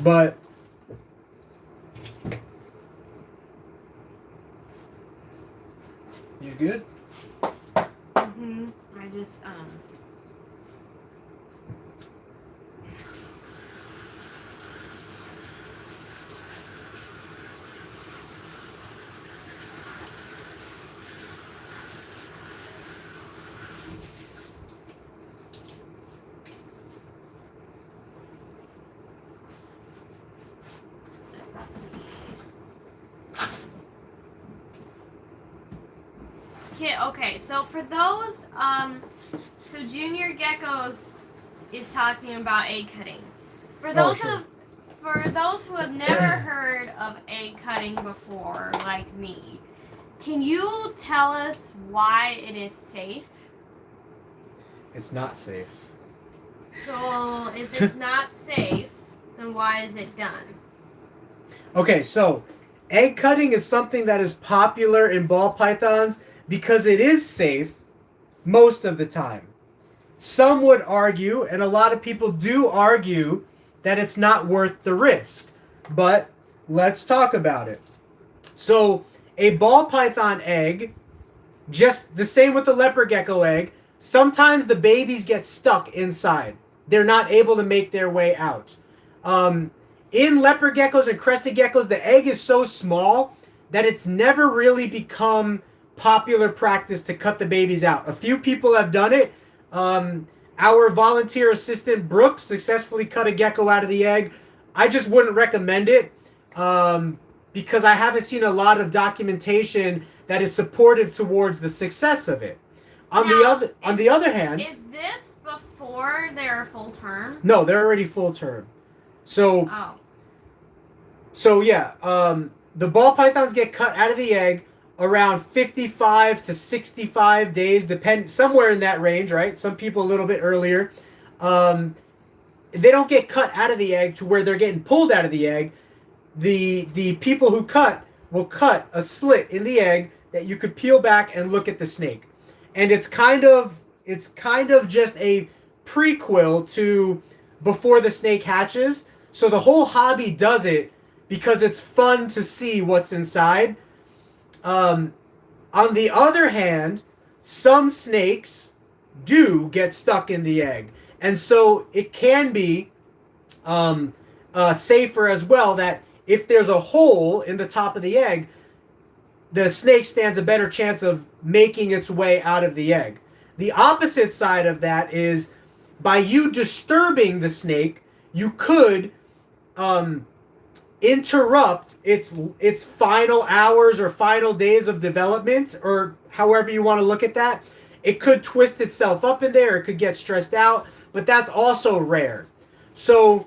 But you good? Mm-hmm. I just okay, so for those, so Junior Geckos is talking about egg cutting. For those who have never heard of egg cutting before, like me, can you tell us why it is safe? It's not safe. So if it's not safe, then why is it done? Okay, so egg cutting is something that is popular in ball pythons because it is safe most of the time. Some would argue, and a lot of people do argue, that it's not worth the risk. But let's talk about it. So a ball python egg, just the same with the leopard gecko egg, sometimes the babies get stuck inside. They're not able to make their way out. In leopard geckos and crested geckos, the egg is so small that it's never really become popular practice to cut the babies out. A few people have done it. Our volunteer assistant Brooks successfully cut a gecko out of the egg. I just wouldn't recommend it because I haven't seen a lot of documentation that is supportive towards the success of it. On the other hand, is this before they're full term? No, they're already full term. So yeah, the ball pythons get cut out of the egg around 55 to 65 days, somewhere in that range, right? Some people a little bit earlier. They don't get cut out of the egg to where they're getting pulled out of the egg. The people who cut will cut a slit in the egg that you could peel back and look at the snake. And it's kind of just a prequel to before the snake hatches. So the whole hobby does it because it's fun to see what's inside. On the other hand, some snakes do get stuck in the egg. And so it can be safer as well that if there's a hole in the top of the egg, the snake stands a better chance of making its way out of the egg. The opposite side of that is by you disturbing the snake, you could interrupt its final hours or final days of development, or however you want to look at that. It could twist itself up in there, it could get stressed out, but that's also rare. So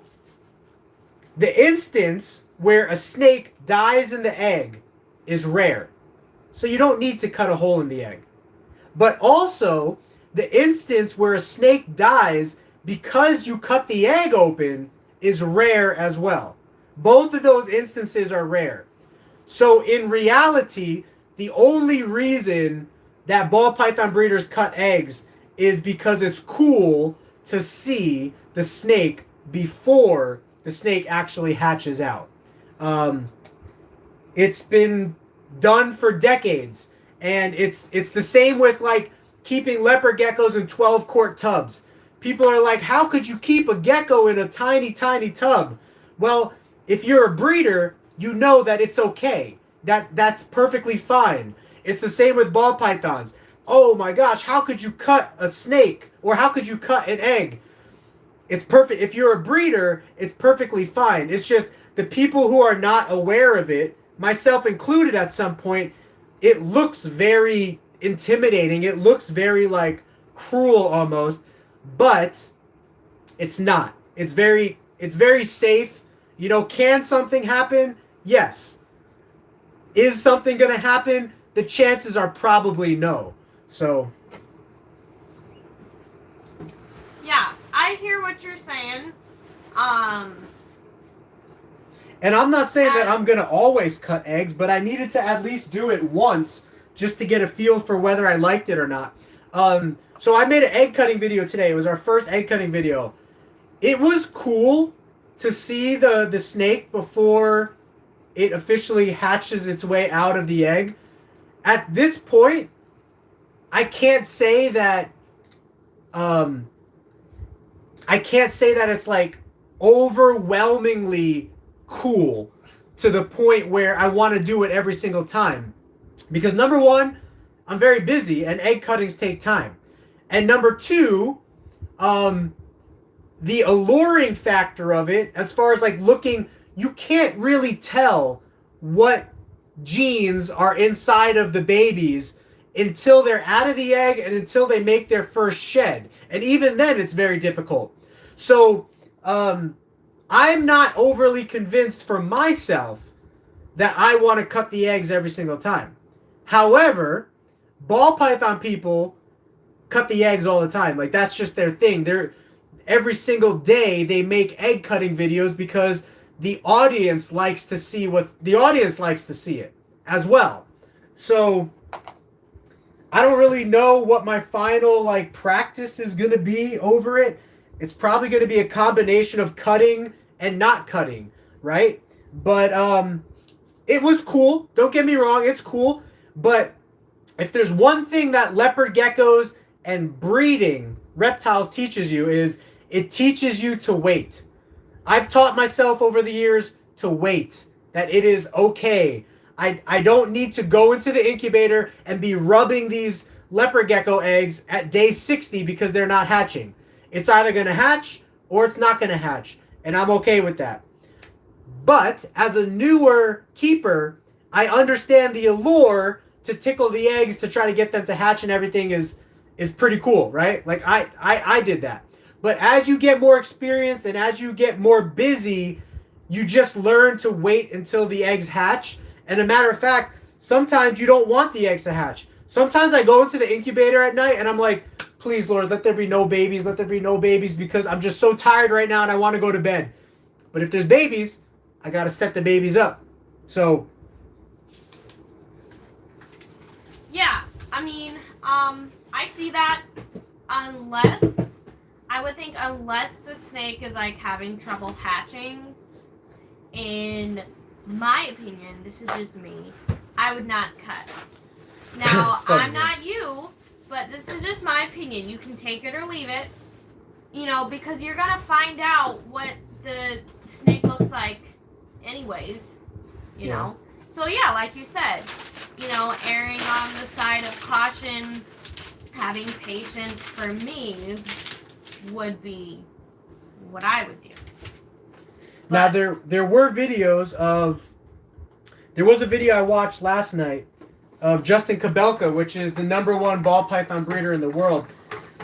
the instance where a snake dies in the egg is rare. So you don't need to cut a hole in the egg. But also, the instance where a snake dies because you cut the egg open is rare as well. Both of those instances are rare. So in reality, the only reason that ball python breeders cut eggs is because it's cool to see the snake before the snake actually hatches out. It's been done for decades, and it's the same with like keeping leopard geckos in 12-quart tubs. People are like, how could you keep a gecko in a tiny, tiny tub? Well, if you're a breeder, you know that it's okay. That's perfectly fine. It's the same with ball pythons. Oh my gosh, how could you cut a snake? Or how could you cut an egg? It's perfect. If you're a breeder, it's perfectly fine. It's just the people who are not aware of it, myself included at some point, it looks very intimidating. It looks very like cruel almost, but it's not. It's very safe. You know, can something happen? Yes. Is something going to happen? The chances are probably no. So yeah, I hear what you're saying. And I'm not saying that I'm going to always cut eggs, but I needed to at least do it once just to get a feel for whether I liked it or not. So I made an egg cutting video today. It was our first egg cutting video. It was cool to see the snake before it officially hatches its way out of the egg. At this point, I can't say that it's like overwhelmingly cool to the point where I want to do it every single time. Because number one, I'm very busy and egg cuttings take time. And number two, the alluring factor of it, as far as like looking, you can't really tell what genes are inside of the babies until they're out of the egg and until they make their first shed. And even then, it's very difficult. So, I'm not overly convinced for myself that I want to cut the eggs every single time. However, ball python people cut the eggs all the time. Like, that's just their thing. Every single day they make egg cutting videos because the audience likes to see it as well. So I don't really know what my final like practice is going to be over it. It's probably going to be a combination of cutting and not cutting, right? But it was cool. Don't get me wrong, it's cool. But if there's one thing that leopard geckos and breeding reptiles teaches you, is it teaches you to wait. I've taught myself over the years to wait, that it is okay. I don't need to go into the incubator and be rubbing these leopard gecko eggs at day 60 because they're not hatching. It's either going to hatch or it's not going to hatch. And I'm okay with that. But as a newer keeper, I understand the allure to tickle the eggs to try to get them to hatch and everything is pretty cool, right? Like I did that. But as you get more experienced and as you get more busy, you just learn to wait until the eggs hatch. And a matter of fact, sometimes you don't want the eggs to hatch. Sometimes I go into the incubator at night and I'm like, please, Lord, let there be no babies. Let there be no babies because I'm just so tired right now and I want to go to bed. But if there's babies, I got to set the babies up. So. Yeah, I mean, I see that unless the snake is like having trouble hatching, in my opinion, this is just me, I would not cut. Now, I'm not you, but this is just my opinion. You can take it or leave it, you know, because you're going to find out what the snake looks like anyways, you know. So, yeah, like you said, you know, erring on the side of caution, having patience for me would be what I would do. But now, there were videos of... There was a video I watched last night of Justin Kabelka, which is the #1 ball python breeder in the world.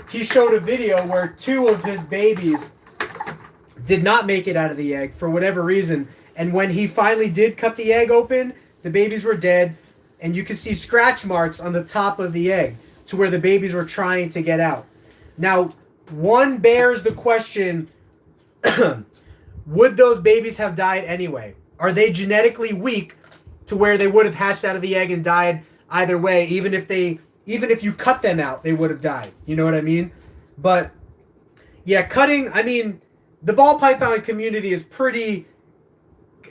He showed a video where 2 of his babies did not make it out of the egg for whatever reason. And when he finally did cut the egg open, the babies were dead. And you could see scratch marks on the top of the egg to where the babies were trying to get out. Now, one bears the question, would those babies have died anyway? Are they genetically weak to where they would have hatched out of the egg and died either way? Even if you cut them out, they would have died. You know what I mean? But yeah, cutting, I mean, the ball python community is pretty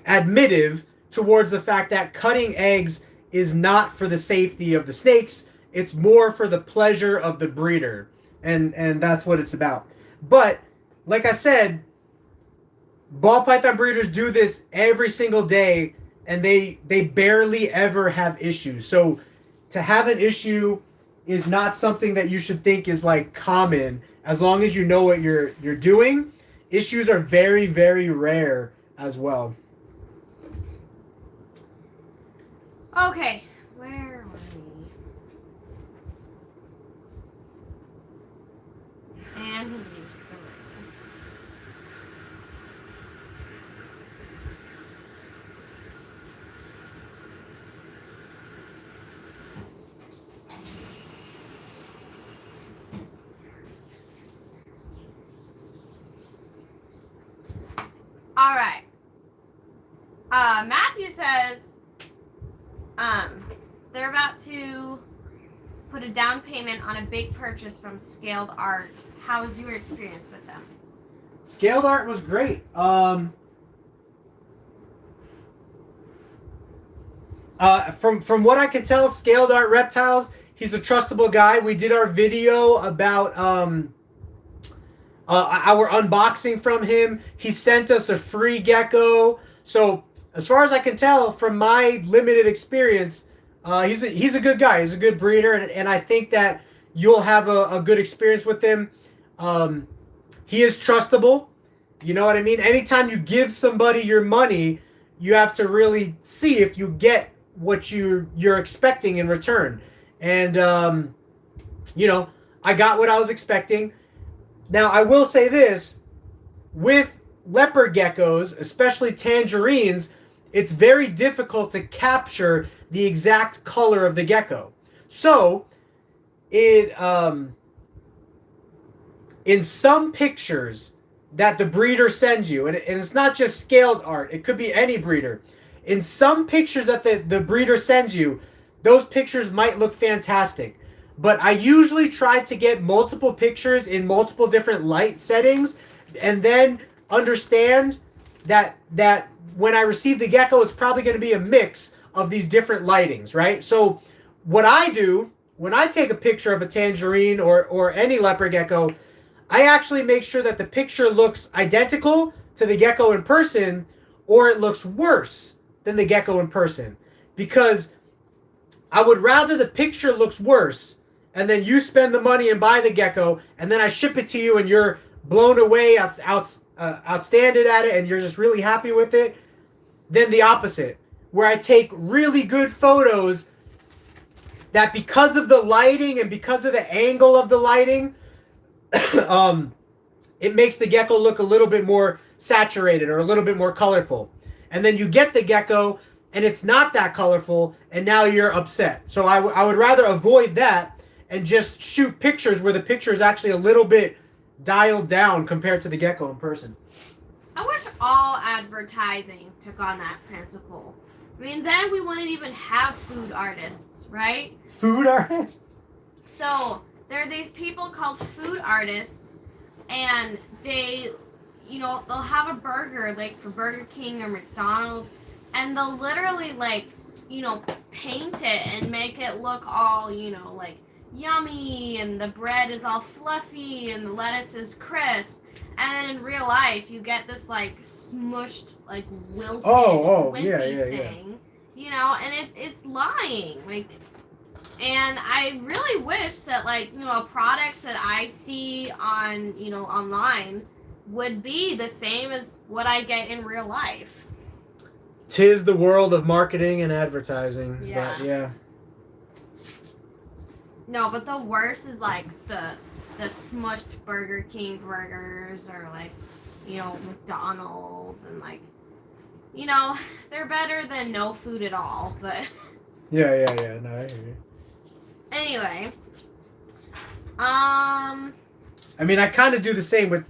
admittive towards the fact that cutting eggs is not for the safety of the snakes. It's more for the pleasure of the breeder, and that's what it's about. But like I said, ball python breeders do this every single day, and they barely ever have issues. So to have an issue is not something that you should think is like common. As long as you know what you're doing, issues are very, very rare as well. Okay, where were we? And who used the ring? All right. Matthew says, they're about to put a down payment on a big purchase from Scaled Art. How was your experience with them? Scaled Art was great. From what I can tell, Scaled Art Reptiles, he's a trustable guy. We did our video about our unboxing from him. He sent us a free gecko. So as far as I can tell, from my limited experience, he's a good guy. He's a good breeder, and I think that you'll have a good experience with him. He is trustable. You know what I mean? Anytime you give somebody your money, you have to really see if you get what you're expecting in return. And you know, I got what I was expecting. Now, I will say this, with leopard geckos, especially tangerines, it's very difficult to capture the exact color of the gecko. So, in some pictures that the breeder sends you, and it's not just Scaled Art, it could be any breeder. In some pictures that the breeder sends you, those pictures might look fantastic. But I usually try to get multiple pictures in multiple different light settings, and then understand that when I receive the gecko, it's probably going to be a mix of these different lightings, right? So what I do when I take a picture of a tangerine or any leopard gecko, I actually make sure that the picture looks identical to the gecko in person, or it looks worse than the gecko in person. Because I would rather the picture looks worse, and then you spend the money and buy the gecko, and then I ship it to you and you're blown away, outstanded at it, and you're just really happy with it, than the opposite, where I take really good photos that, because of the lighting and because of the angle of the lighting, it makes the gecko look a little bit more saturated or a little bit more colorful. And then you get the gecko and it's not that colorful, and now you're upset. So I would rather avoid that and just shoot pictures where the picture is actually a little bit dialed down compared to the gecko in person. I wish all advertising took on that principle. I mean, then we wouldn't even have food artists, right? Food artists? So there are these people called food artists, and they, you know, they'll have a burger like for Burger King or McDonald's, and they'll literally, like, you know, paint it and make it look all, you know, like yummy, and the bread is all fluffy and the lettuce is crisp, and then in real life you get this like smushed, like wilted wimpy thing, you know, and it's lying, like. And I really wish that, like, you know, products that I see on, you know, online would be the same as what I get in real life. 'Tis the world of marketing and advertising. Yeah. But yeah. No, but the worst is like the smushed Burger King burgers, or like, you know, McDonald's, and like, you know, they're better than no food at all, but Yeah. No, I hear you. Anyway. I mean, I kind of do the same with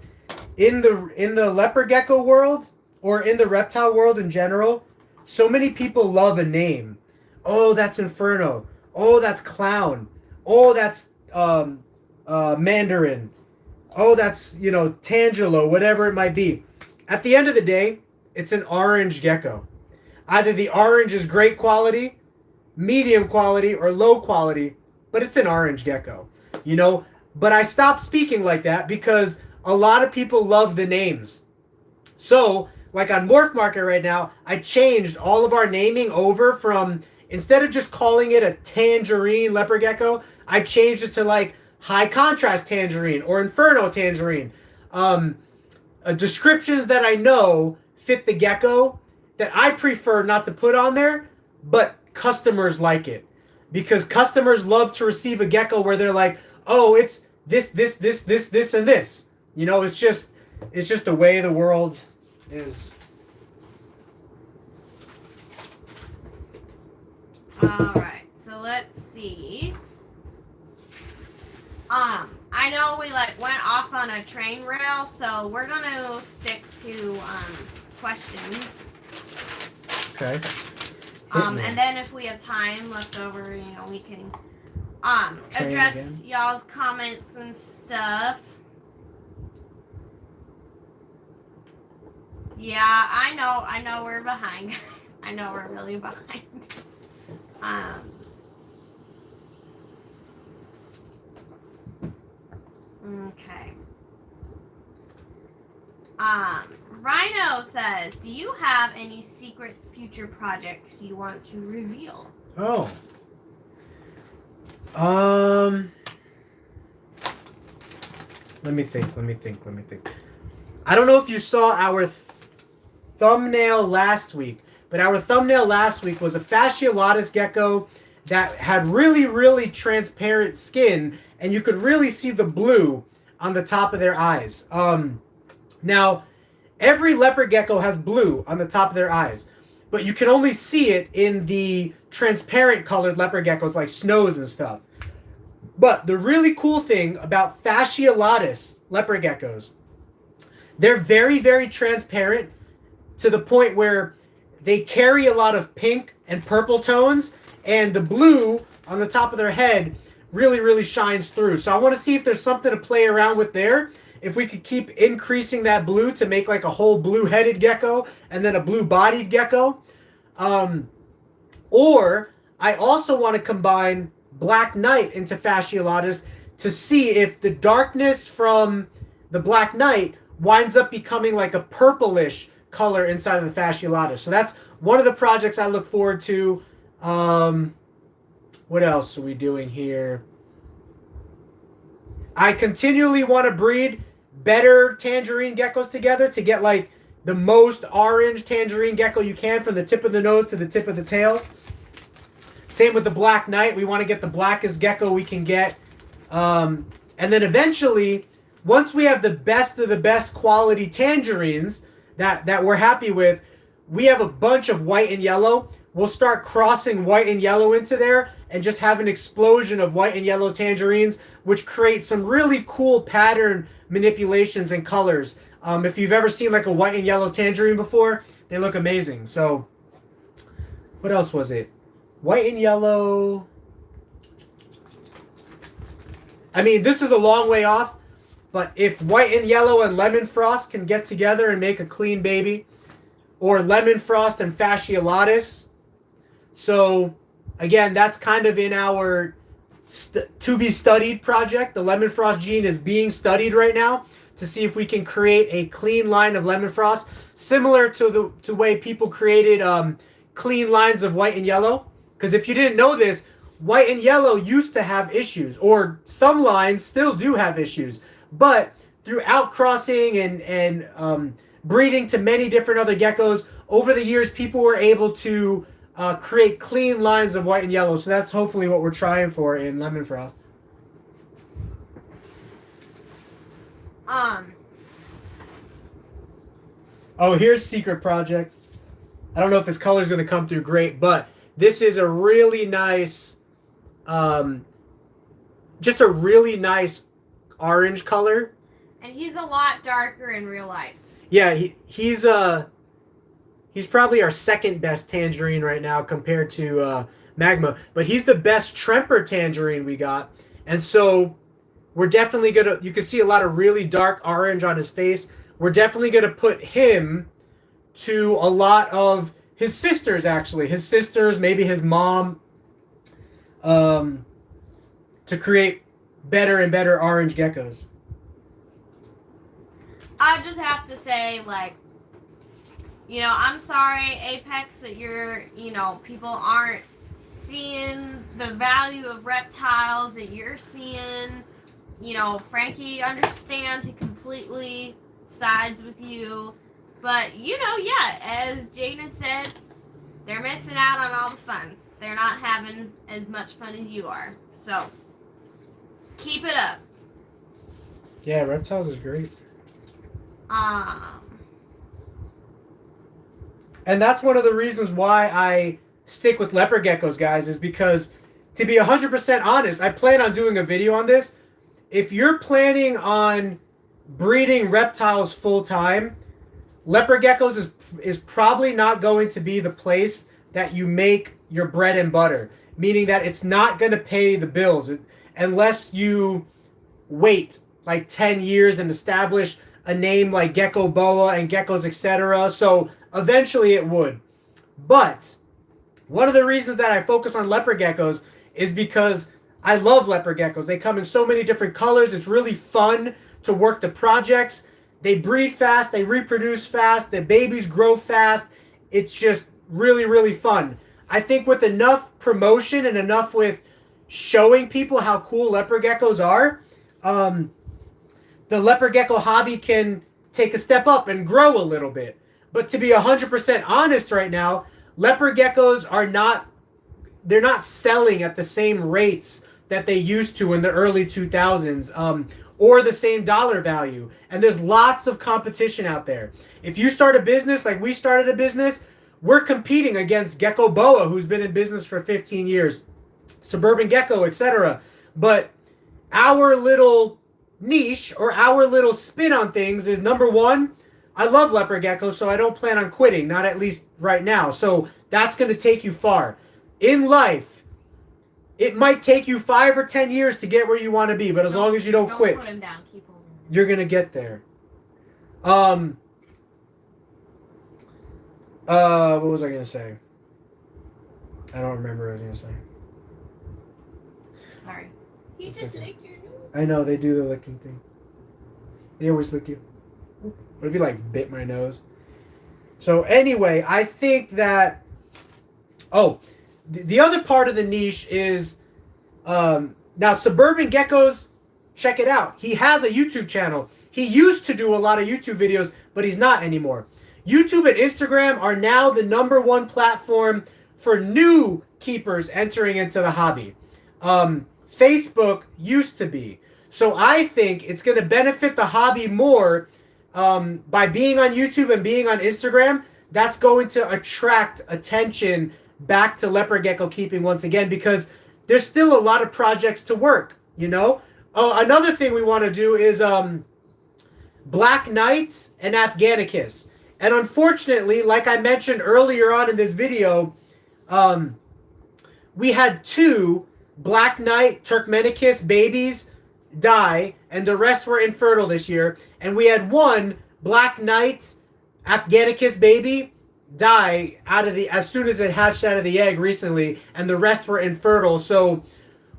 in the leopard gecko world, or in the reptile world in general. So many people love a name. Oh, that's Inferno. Oh, that's Clown. Oh, that's Mandarin. Oh, that's, you know, Tangelo, whatever it might be. At the end of the day, it's an orange gecko. Either the orange is great quality, medium quality, or low quality, but it's an orange gecko, you know. But I stopped speaking like that because a lot of people love the names. So, like on Morph Market right now, I changed all of our naming over from, instead of just calling it a tangerine leopard gecko, I changed it to like high contrast tangerine or inferno tangerine. Descriptions that I know fit the gecko that I prefer not to put on there, but customers like it. Because customers love to receive a gecko where they're like, oh, it's this, and this. You know, it's just the way the world is. All right, so let's see. I know we went off on a train rail, so we're gonna stick to questions. Okay. And then if we have time left over, you know, we can address y'all's comments and stuff. Yeah, I know we're behind, guys. I know we're really behind. Okay. Rhino says, do you have any secret future projects you want to reveal? Oh. Let me think. I don't know if you saw our thumbnail last week, but our thumbnail last week was a fasciolatus gecko that had really, really transparent skin, and you could really see the blue on the top of their eyes. Now, every leopard gecko has blue on the top of their eyes, but you can only see it in the transparent colored leopard geckos like snows and stuff. But the really cool thing about fasciolatus leopard geckos, they're very, very transparent to the point where they carry a lot of pink and purple tones, and the blue on the top of their head really, really shines through. So I want to see if there's something to play around with there. If we could keep increasing that blue to make like a whole blue-headed gecko and then a blue-bodied gecko. Or I also want to combine Black Knight into fasciolatus to see if the darkness from the Black Knight winds up becoming like a purplish color inside of the fasciolatus. So that's one of the projects I look forward to. What else are we doing here? I continually want to breed better tangerine geckos together to get like the most orange tangerine gecko you can from the tip of the nose to the tip of the tail. Same with the Black Knight. We want to get the blackest gecko we can get. And then eventually, once we have the best of the best quality tangerines that we're happy with, we have a bunch of white and yellow. We'll start crossing white and yellow into there and just have an explosion of white and yellow tangerines, which create some really cool pattern manipulations and colors. If you've ever seen like a white and yellow tangerine before, they look amazing. So what else was it? White and yellow. I mean, this is a long way off, but if white and yellow and lemon frost can get together and make a clean baby, or lemon frost and fasciolatus. So again, that's kind of in our to be studied project. The lemon frost gene is being studied right now to see if we can create a clean line of lemon frost, similar to the way people created clean lines of white and yellow. Because if you didn't know this, white and yellow used to have issues, or some lines still do have issues. But through outcrossing and breeding to many different other geckos, over the years, people were able to create clean lines of white and yellow. So that's hopefully what we're trying for in lemon frost. Oh, here's secret project. I don't know if his color's going to come through great, but this is a really nice, just a really nice orange color. And he's a lot darker in real life. Yeah, he's probably our second best tangerine right now compared to Magma, but he's the best Tremper tangerine we got. And so we're definitely going to, you can see a lot of really dark orange on his face. We're definitely going to put him to a lot of his sisters, actually. His sisters, maybe his mom. to create better and better orange geckos. I just have to say, like, I'm sorry, Apex, that people aren't seeing the value of reptiles that you're seeing. Frankie understands. He completely sides with you. But, as Jaden said, they're missing out on all the fun. They're not having as much fun as you are. So, keep it up. Yeah, reptiles is great. And that's one of the reasons why I stick with leopard geckos, guys, is because, to be 100% honest, I plan on doing a video on this. If you're planning on breeding reptiles full time, leopard geckos is probably not going to be the place that you make your bread and butter, meaning that it's not going to pay the bills unless you wait like 10 years and establish a name like Gecko Boa and Geckos, etc. So eventually it would. But one of the reasons that I focus on leopard geckos is because I love leopard geckos. They come in so many different colors. It's really fun to work the projects. They breed fast. They reproduce fast. The babies grow fast. It's just really, really fun. I think with enough promotion and enough with showing people how cool leopard geckos are, the leopard gecko hobby can take a step up and grow a little bit. But to be 100% honest right now, leopard geckos they're not selling at the same rates that they used to in the early 2000s, or the same dollar value. And there's lots of competition out there. If you start a business like we started a business, we're competing against Gecko Boa, who's been in business for 15 years, Suburban Gecko, etc. But our little niche or our little spin on things is, number one, I love leopard geckos, so I don't plan on quitting, not at least right now. So that's going to take you far. In life, it might take you 5 or 10 years to get where you want to be, but as long as you don't quit, put him down. Keep holding him. You're going to get there. What was I going to say? I don't remember what I was going to say. Sorry. You just licked your nose. I know, they do the licking thing. They always lick you. What if you, like, bit my nose? So, anyway, I think that... Oh, the other part of the niche is... now, Suburban Geckos, check it out. He has a YouTube channel. He used to do a lot of YouTube videos, but he's not anymore. YouTube and Instagram are now the #1 platform for new keepers entering into the hobby. Facebook used to be. So I think it's going to benefit the hobby more by being on YouTube and being on Instagram. That's going to attract attention back to leopard gecko keeping once again, because there's still a lot of projects to work, Another thing we want to do is Black Knight and Afghanicus. And unfortunately, like I mentioned earlier on in this video, we had 2 Black Knight Turkmenicus babies die, and the rest were infertile this year. And we had 1 Black Knight Afghanicus baby die as soon as it hatched out of the egg recently, and the rest were infertile. So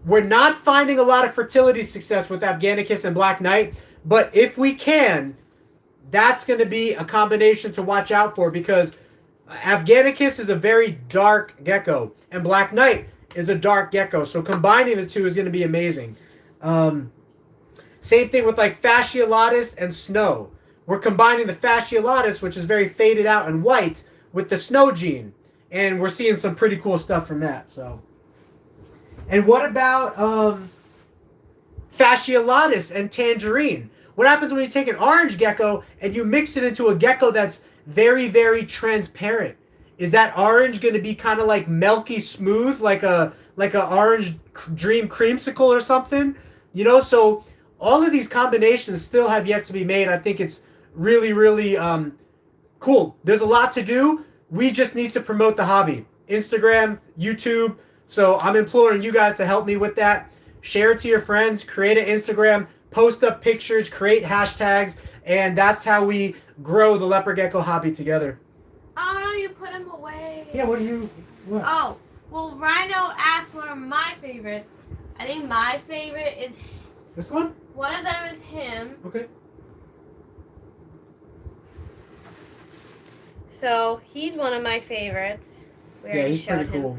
we're not finding a lot of fertility success with Afghanicus and Black Knight, but if we can, that's going to be a combination to watch out for, because Afghanicus is a very dark gecko, and Black Knight is a dark gecko. So combining the two is going to be amazing. Same thing with like Fasciolatus and Snow. We're combining the Fasciolatus, which is very faded out and white, with the Snow gene, and we're seeing some pretty cool stuff from that. So, and what about Fasciolatus and Tangerine? What happens when you take an orange gecko and you mix it into a gecko that's very, very transparent? Is that orange going to be kind of like milky smooth, like a orange dream creamsicle or something? So all of these combinations still have yet to be made. I think it's really, really cool. There's a lot to do. We just need to promote the hobby. Instagram, YouTube. So I'm imploring you guys to help me with that. Share it to your friends. Create an Instagram. Post up pictures. Create hashtags. And that's how we grow the leopard gecko hobby together. Oh, no, you put him away. Yeah, what? Oh, well, Rhino asked one of my favorites. I think my favorite is This one? one of them is him. Okay. So he's one of my favorites. We Yeah, already he's pretty showed him. cool.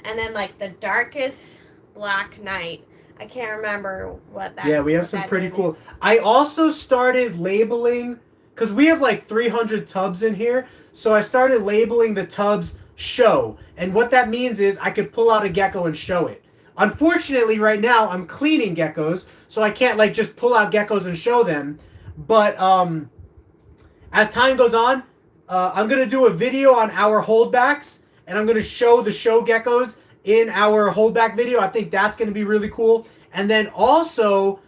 And then like the darkest black knight. I can't remember what that. Yeah, we have what some that pretty name cool. is. I also started labeling, because we have like 300 tubs in here, so I started labeling the tubs show. And what that means is I could pull out a gecko and show it. Unfortunately, right now I'm cleaning geckos, so I can't like just pull out geckos and show them. But as time goes on, I'm gonna do a video on our holdbacks, and I'm gonna show the show geckos in our holdback video. I think that's gonna be really cool. And then also,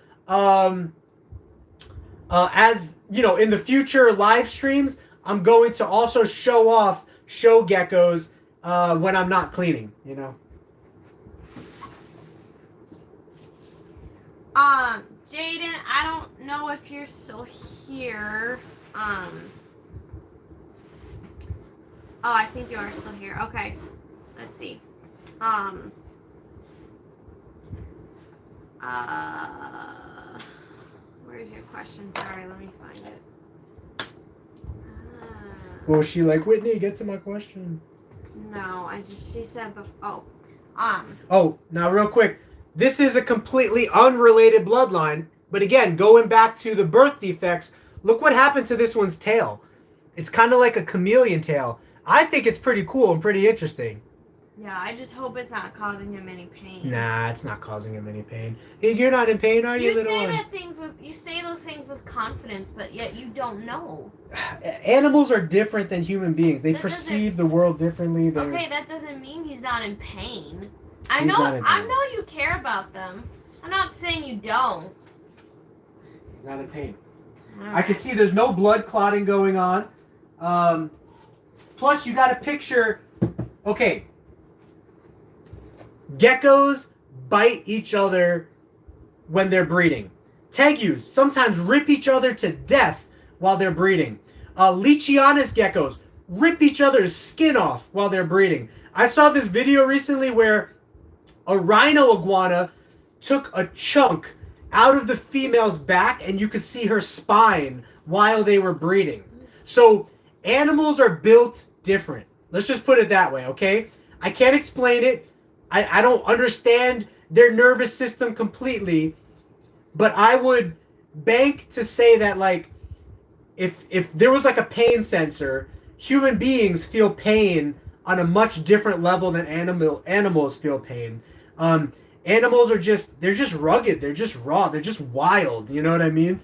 as you know, in the future live streams, I'm going to also show off show geckos when I'm not cleaning. You know. Jaden, I don't know if you're still here. Oh, I think you are still here. Okay. Let's see. Where's your question? Sorry, let me find it. What was she like, Whitney? Get to my question. No, she said before. Oh, now real quick. This is a completely unrelated bloodline, but again, going back to the birth defects, look what happened to this one's tail. It's kind of like a chameleon tail. I think it's pretty cool and pretty interesting. Yeah, I just hope it's not causing him any pain. Nah, it's not causing him any pain. Hey, you're not in pain, are you, You little say one? you say those things with confidence, but yet you don't know. Animals are different than human beings. They That perceive the world differently. Okay, that doesn't mean he's not in pain. I He's know not in pain. you care about them. I'm not saying you don't. He's not in pain. All I can see there's no blood clotting going on. Plus, you got a picture. Okay. Geckos bite each other when they're breeding. Tegus sometimes rip each other to death while they're breeding. Leachianus geckos rip each other's skin off while they're breeding. I saw this video recently where a rhino iguana took a chunk out of the female's back and you could see her spine while they were breeding. So animals are built different. Let's just put it that way, okay? I can't explain it. I don't understand their nervous system completely, but I would bank to say that, like, if there was like a pain sensor, human beings feel pain on a much different level than animals feel pain. Animals are they're just rugged, they're just raw, they're just wild, you know what I mean?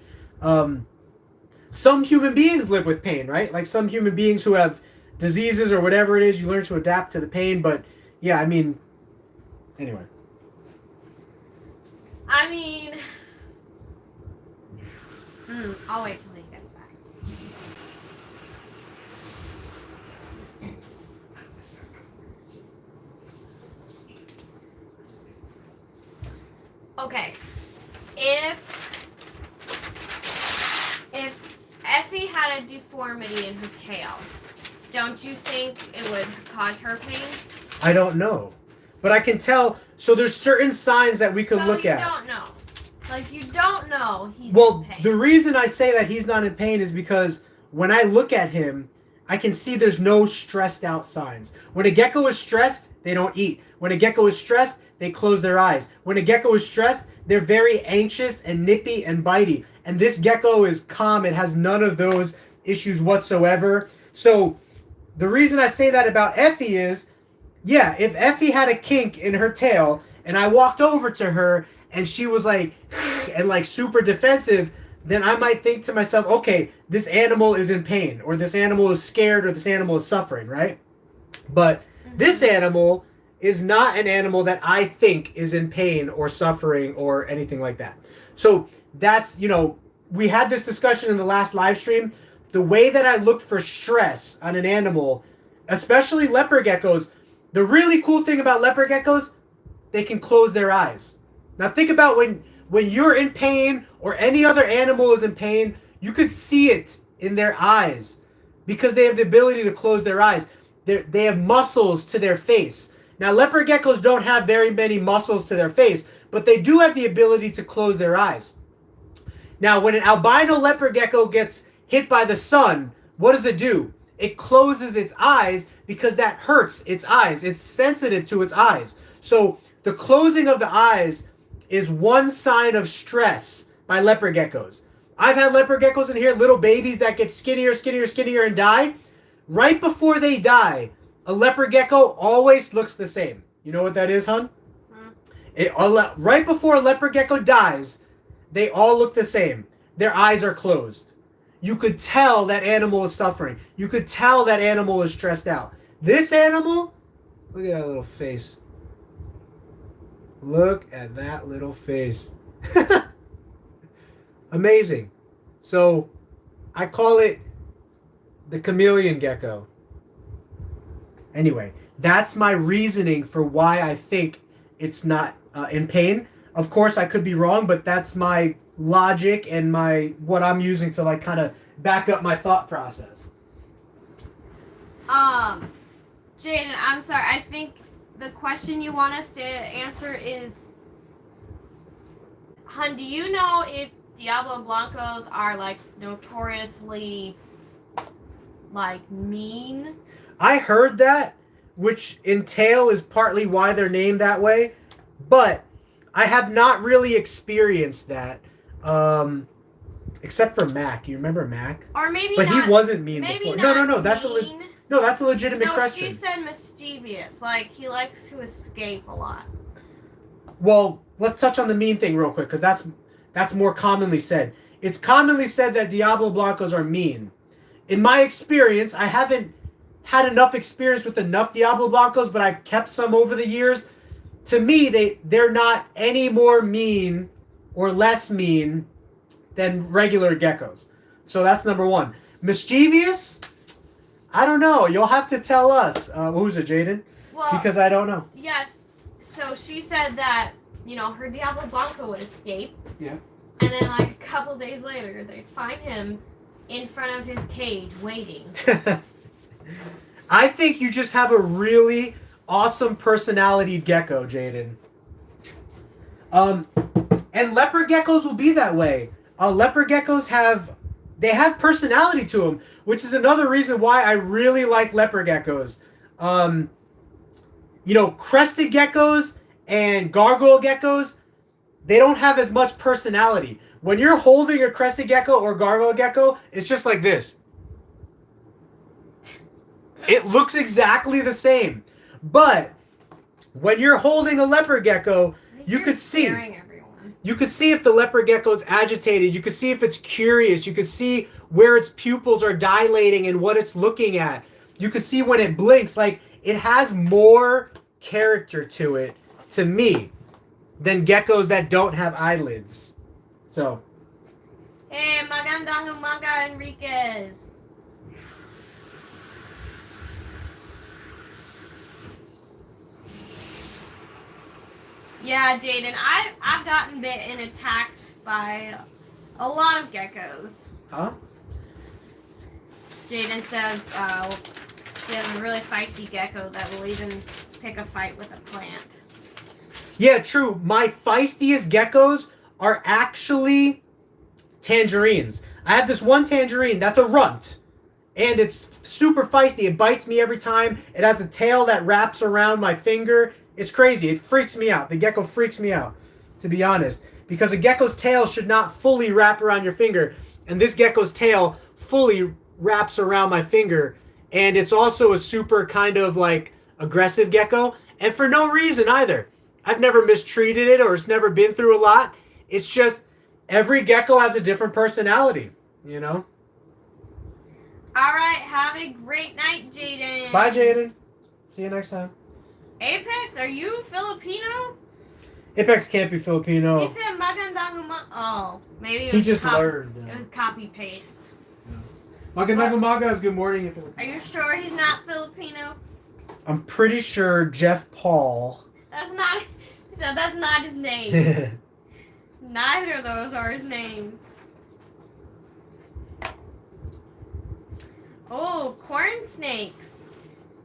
Some human beings live with pain, right? Like some human beings who have diseases or whatever it is, you learn to adapt to the pain, but yeah, I mean, anyway. I mean, I'll wait till he gets back. Okay, if Effie had a deformity in her tail, don't you think it would cause her pain? I don't know. But I can tell, so there's certain signs that we could look at. So you don't know. Like, you don't know he's Well, in pain. the reason I say that he's not in pain is because when I look at him, I can see there's no stressed out signs. When a gecko is stressed, they don't eat. When a gecko is stressed, they close their eyes. When a gecko is stressed, they're very anxious and nippy and bitey. And this gecko is calm. It has none of those issues whatsoever. So the reason I say that about Effie is, yeah, if Effie had a kink in her tail and I walked over to her and she was like, and like super defensive, then I might think to myself, okay, this animal is in pain, or this animal is scared, or this animal is suffering, right? But this animal is not an animal that I think is in pain or suffering or anything like that. So that's, you know, we had this discussion in the last live stream. The way that I look for stress on an animal, especially leopard geckos, the really cool thing about leopard geckos, they can close their eyes. Now think about when you're in pain or any other animal is in pain, you could see it in their eyes because they have the ability to close their eyes. They have muscles to their face. Now leopard geckos don't have very many muscles to their face, but they do have the ability to close their eyes. Now, when an albino leopard gecko gets hit by the sun, what does it do? It closes its eyes because that hurts its eyes. It's sensitive to its eyes. So the closing of the eyes is one sign of stress by leopard geckos. I've had leopard geckos in here, little babies that get skinnier, skinnier, skinnier and die. Right before they die, a leopard gecko always looks the same. You know what that is, hon? Right before a leopard gecko dies, they all look the same. Their eyes are closed. You could tell that animal is suffering. You could tell that animal is stressed out. This animal, look at that little face. Look at that little face. Amazing. So I call it the chameleon gecko. Anyway, that's my reasoning for why I think it's not in pain. Of course, I could be wrong, but that's my logic and what I'm using to like kind of back up my thought process. Jaden, I'm sorry. I think the question you want us to answer is, hun, do you know if Diablo Blancos are like notoriously like mean? I heard that, which in tail is partly why they're named that way, but I have not really experienced that, except for Mac. You remember Mac? Or maybe but not, he wasn't mean maybe before. Not No. That's mean. that's a legitimate question. No, she said mischievous. Like he likes to escape a lot. Well, let's touch on the mean thing real quick, because that's more commonly said. It's commonly said that Diablo Blancos are mean. In my experience, I haven't had enough experience with enough Diablo Blancos, but I've kept some over the years. To me, they're not any more mean or less mean than regular geckos. So that's number one. Mischievous? I don't know. You'll have to tell us. Who's it, Jaden? Well, because I don't know. Yes. So she said that, her Diablo Blanco would escape. Yeah. And then like a couple days later, they'd find him in front of his cage waiting. I think you just have a really awesome personality gecko, Jaden. And leopard geckos will be that way. Leopard geckos have personality to them, which is another reason why I really like leopard geckos. Crested geckos and gargoyle geckos, they don't have as much personality. When you're holding a crested gecko or gargoyle gecko, it's just like this. It looks exactly the same. But when you're holding a leopard gecko, you could see. You could see if the leopard gecko is agitated. You could see if it's curious. You could see where its pupils are dilating and what it's looking at. You could see when it blinks. Like, it has more character to it, to me, than geckos that don't have eyelids. So. Hey, magandang umaga, Enriquez. Yeah, Jaden, I've gotten bit and attacked by a lot of geckos. Huh? Jaden says she has a really feisty gecko that will even pick a fight with a plant. Yeah, true. My feistiest geckos are actually tangerines. I have this one tangerine that's a runt, and it's super feisty. It bites me every time. It has a tail that wraps around my finger. It's crazy. It freaks me out. The gecko freaks me out, to be honest, because a gecko's tail should not fully wrap around your finger, and this gecko's tail fully wraps around my finger, and it's also a super kind of like aggressive gecko, and for no reason either. I've never mistreated it, or it's never been through a lot. It's just every gecko has a different personality, you know? All right, have a great night, Jaden. Bye, Jaden. See you next time. Apex, are you Filipino? Apex can't be Filipino. He said magandang umaga. Oh, maybe it He was just learned. It was copy paste. Magandang umaga is good morning in Are you sure he's not Filipino? I'm pretty sure Jeff Paul. That's not. So that's not his name. Neither of those are his names. Oh, corn snakes.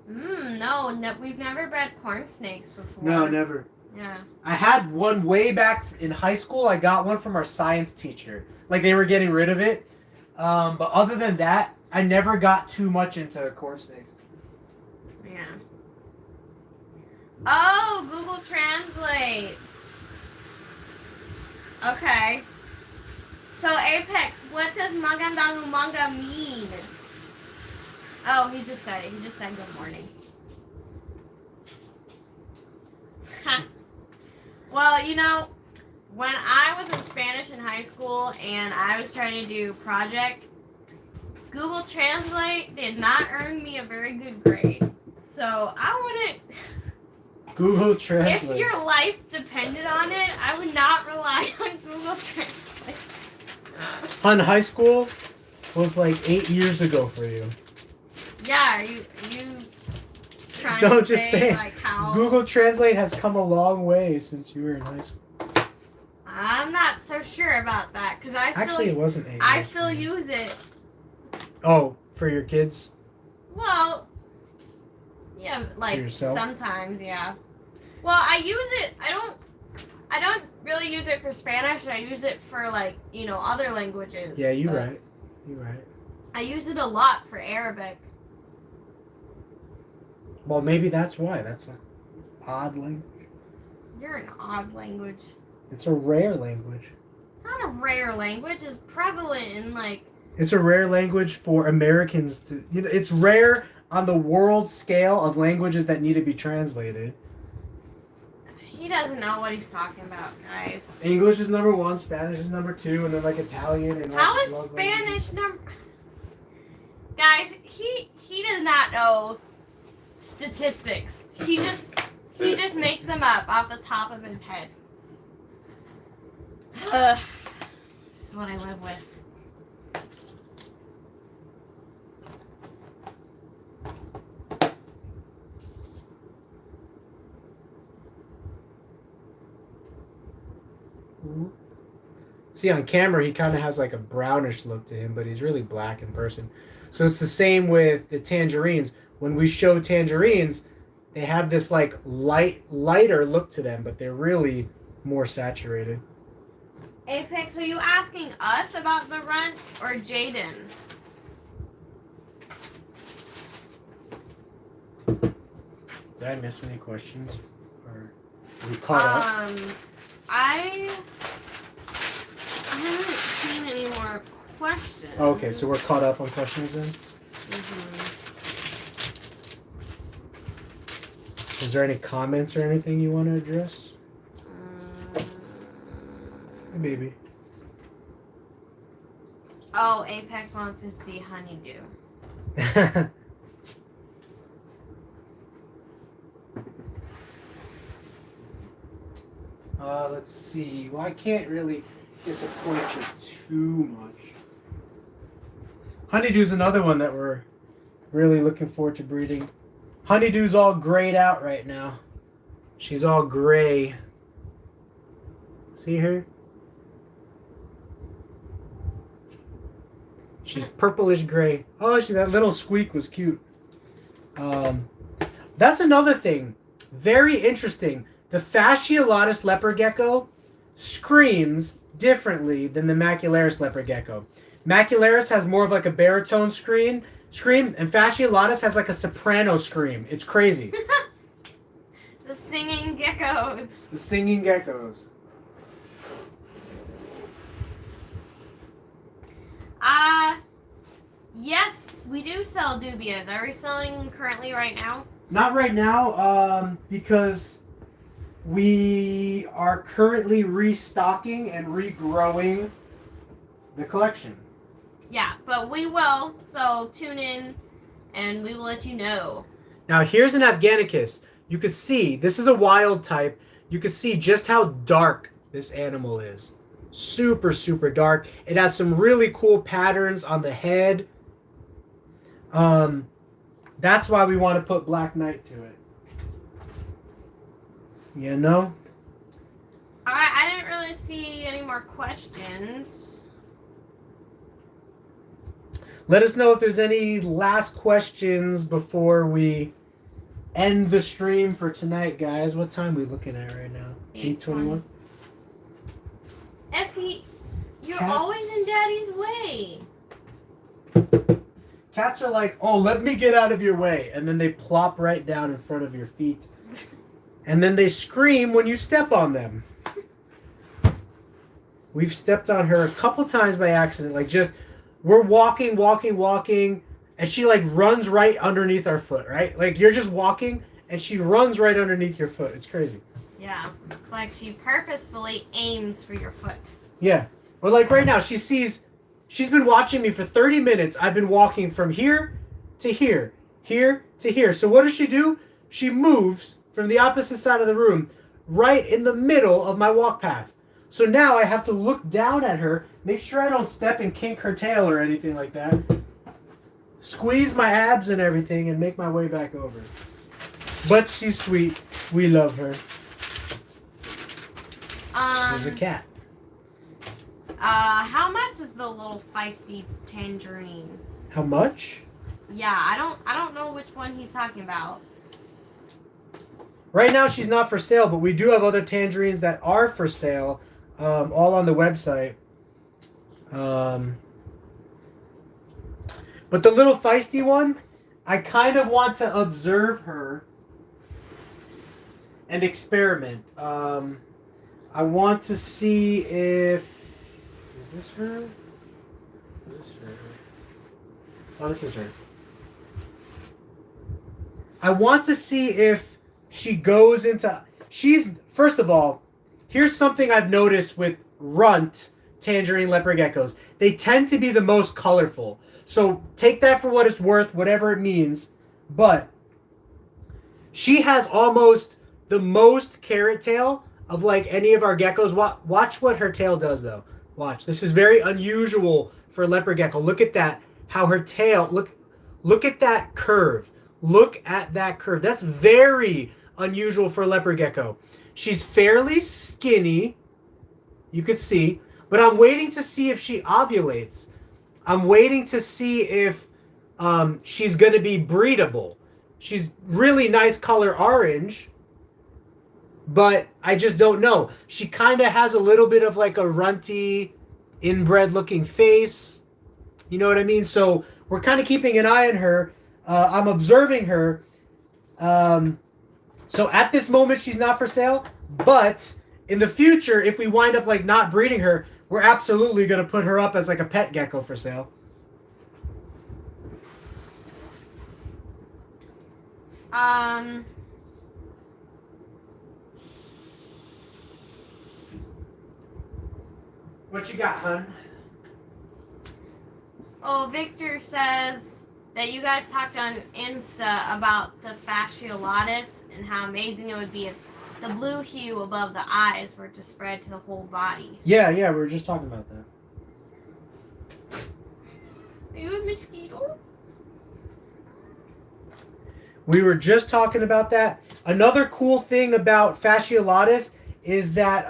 No, we've never bred corn snakes before. No, never. Yeah. I had one way back in high school. I got one from our science teacher. Like they were getting rid of it. But other than that, I never got too much into corn snakes. Yeah. Oh, Google Translate. Okay. So Apex, what does magandalu manga mean? Oh, he just said it. He just said good morning. Well, you know, when I was in Spanish in high school and I was trying to do project, Google Translate did not earn me a very good grade. So I wouldn't. Google Translate. If your life depended on it, I would not rely on Google Translate. On high school was like 8 years ago for you. Yeah, are you trying No, to just say saying. like how Google Translate has come a long way since you were in high school. I'm not so sure about that because Actually, it wasn't 8 I years still for you. use it. Oh, for your kids? Well, yeah, like yourself? sometimes, yeah. Well, I use it. I don't really use it for Spanish. I use it for like other languages. Yeah, you're but right. You're right. I use it a lot for Arabic. Well, maybe that's why. That's an odd language. You're an odd language. It's a rare language. It's not a rare language. It's prevalent in like. It's a rare language for Americans to. It's rare on the world scale of languages that need to be translated. He doesn't know what he's talking about, guys. English is number 1, Spanish is number 2, and then like Italian and. How like, is love Spanish languages. number? Guys, he does not know statistics. He just makes them up off the top of his head. This is what I live with. See, on camera, he kind of has like a brownish look to him, but he's really black in person. So it's the same with the tangerines. When we show tangerines, they have this like lighter look to them, but they're really more saturated. Apex, are you asking us about the runt or Jaden? Did I miss any questions? Or are we caught up? I haven't seen any more questions. Okay, so we're caught up on questions then? Is there any comments or anything you want to address? Maybe. Oh, Apex wants to see honeydew. Let's see. Well, I can't really disappoint you too much. Honeydew's another one that we're really looking forward to breeding. Honeydew's all grayed out right now. She's all gray. See her? She's purplish gray. Oh, that little squeak was cute. That's another thing. Very interesting. The fasciolatus leopard gecko screams differently than the macularis leopard gecko. Macularis has more of like a baritone scream, and fasciolatus has like a soprano scream. It's crazy. The singing geckos. The singing geckos. Yes, we do sell dubias. Are we selling currently right now? Not right now, because we are currently restocking and regrowing the collection. Yeah, but we will. So tune in, and we will let you know. Now here's an Afghanicus. You can see this is a wild type. You can see just how dark this animal is. Super, super dark. It has some really cool patterns on the head. That's why we want to put Black Knight to it. You know? Alright, I didn't really see any more questions. Let us know if there's any last questions before we end the stream for tonight, guys. What time are we looking at right now? 8:21. Effie, you're Cats. always in Daddy's way. Cats are like, oh, let me get out of your way. And then they plop right down in front of your feet. And then they scream when you step on them. We've stepped on her a couple times by accident. Like just, we're walking. And she like runs right underneath our foot, right? Like you're just walking and she runs right underneath your foot. It's crazy. Yeah. It's like she purposefully aims for your foot. Yeah. Or like right now, she's been watching me for 30 minutes. I've been walking from here to here, here to here. So what does she do? She moves from the opposite side of the room, right in the middle of my walk path. So now I have to look down at her, make sure I don't step and kink her tail or anything like that. Squeeze my abs and everything and make my way back over. But she's sweet. We love her. She's a cat. How much is the little feisty tangerine? How much? Yeah, I don't know which one he's talking about. Right now she's not for sale, but we do have other tangerines that are for sale, all on the website. But the little feisty one, I kind of want to observe her and experiment. I want to see if... Is this her? Is this her? Oh, this is her. I want to see if she goes into... First of all, here's something I've noticed with runt tangerine leopard geckos. They tend to be the most colorful. So take that for what it's worth, whatever it means. But she has almost the most carrot tail of like any of our geckos. Watch what her tail does though. Watch. This is very unusual for a leopard gecko. Look at that. How her tail, look at that curve. Look at that curve. That's very unusual for a leopard gecko. She's fairly skinny. You could see. But I'm waiting to see if she ovulates. I'm waiting to see if she's going to be breedable. She's really nice color orange. But I just don't know. She kind of has a little bit of like a runty, inbred looking face. You know what I mean? So we're kind of keeping an eye on her. I'm observing her. So at this moment, she's not for sale. But in the future, if we wind up like not breeding her, we're absolutely going to put her up as like a pet gecko for sale. What you got, hun? Oh, Victor says that you guys talked on Insta about the fasciolatus and how amazing it would be if the blue hue above the eyes were to spread to the whole body. Yeah, we were just talking about that. Are you a mosquito? We were just talking about that. Another cool thing about fasciolatus is that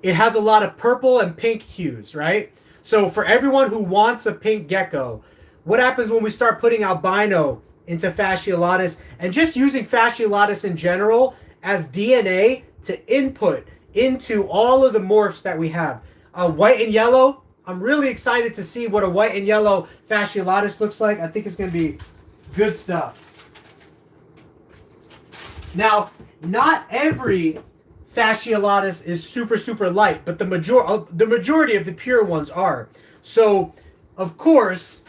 it has a lot of purple and pink hues, right? So for everyone who wants a pink gecko, what happens when we start putting albino into fasciolatus and just using fasciolatus in general as DNA to input into all of the morphs that we have? White and yellow, I'm really excited to see what a white and yellow fasciolatus looks like. I think it's going to be good stuff. Now, not every fasciolatus is super light, but the majority of the pure ones are. So, of course,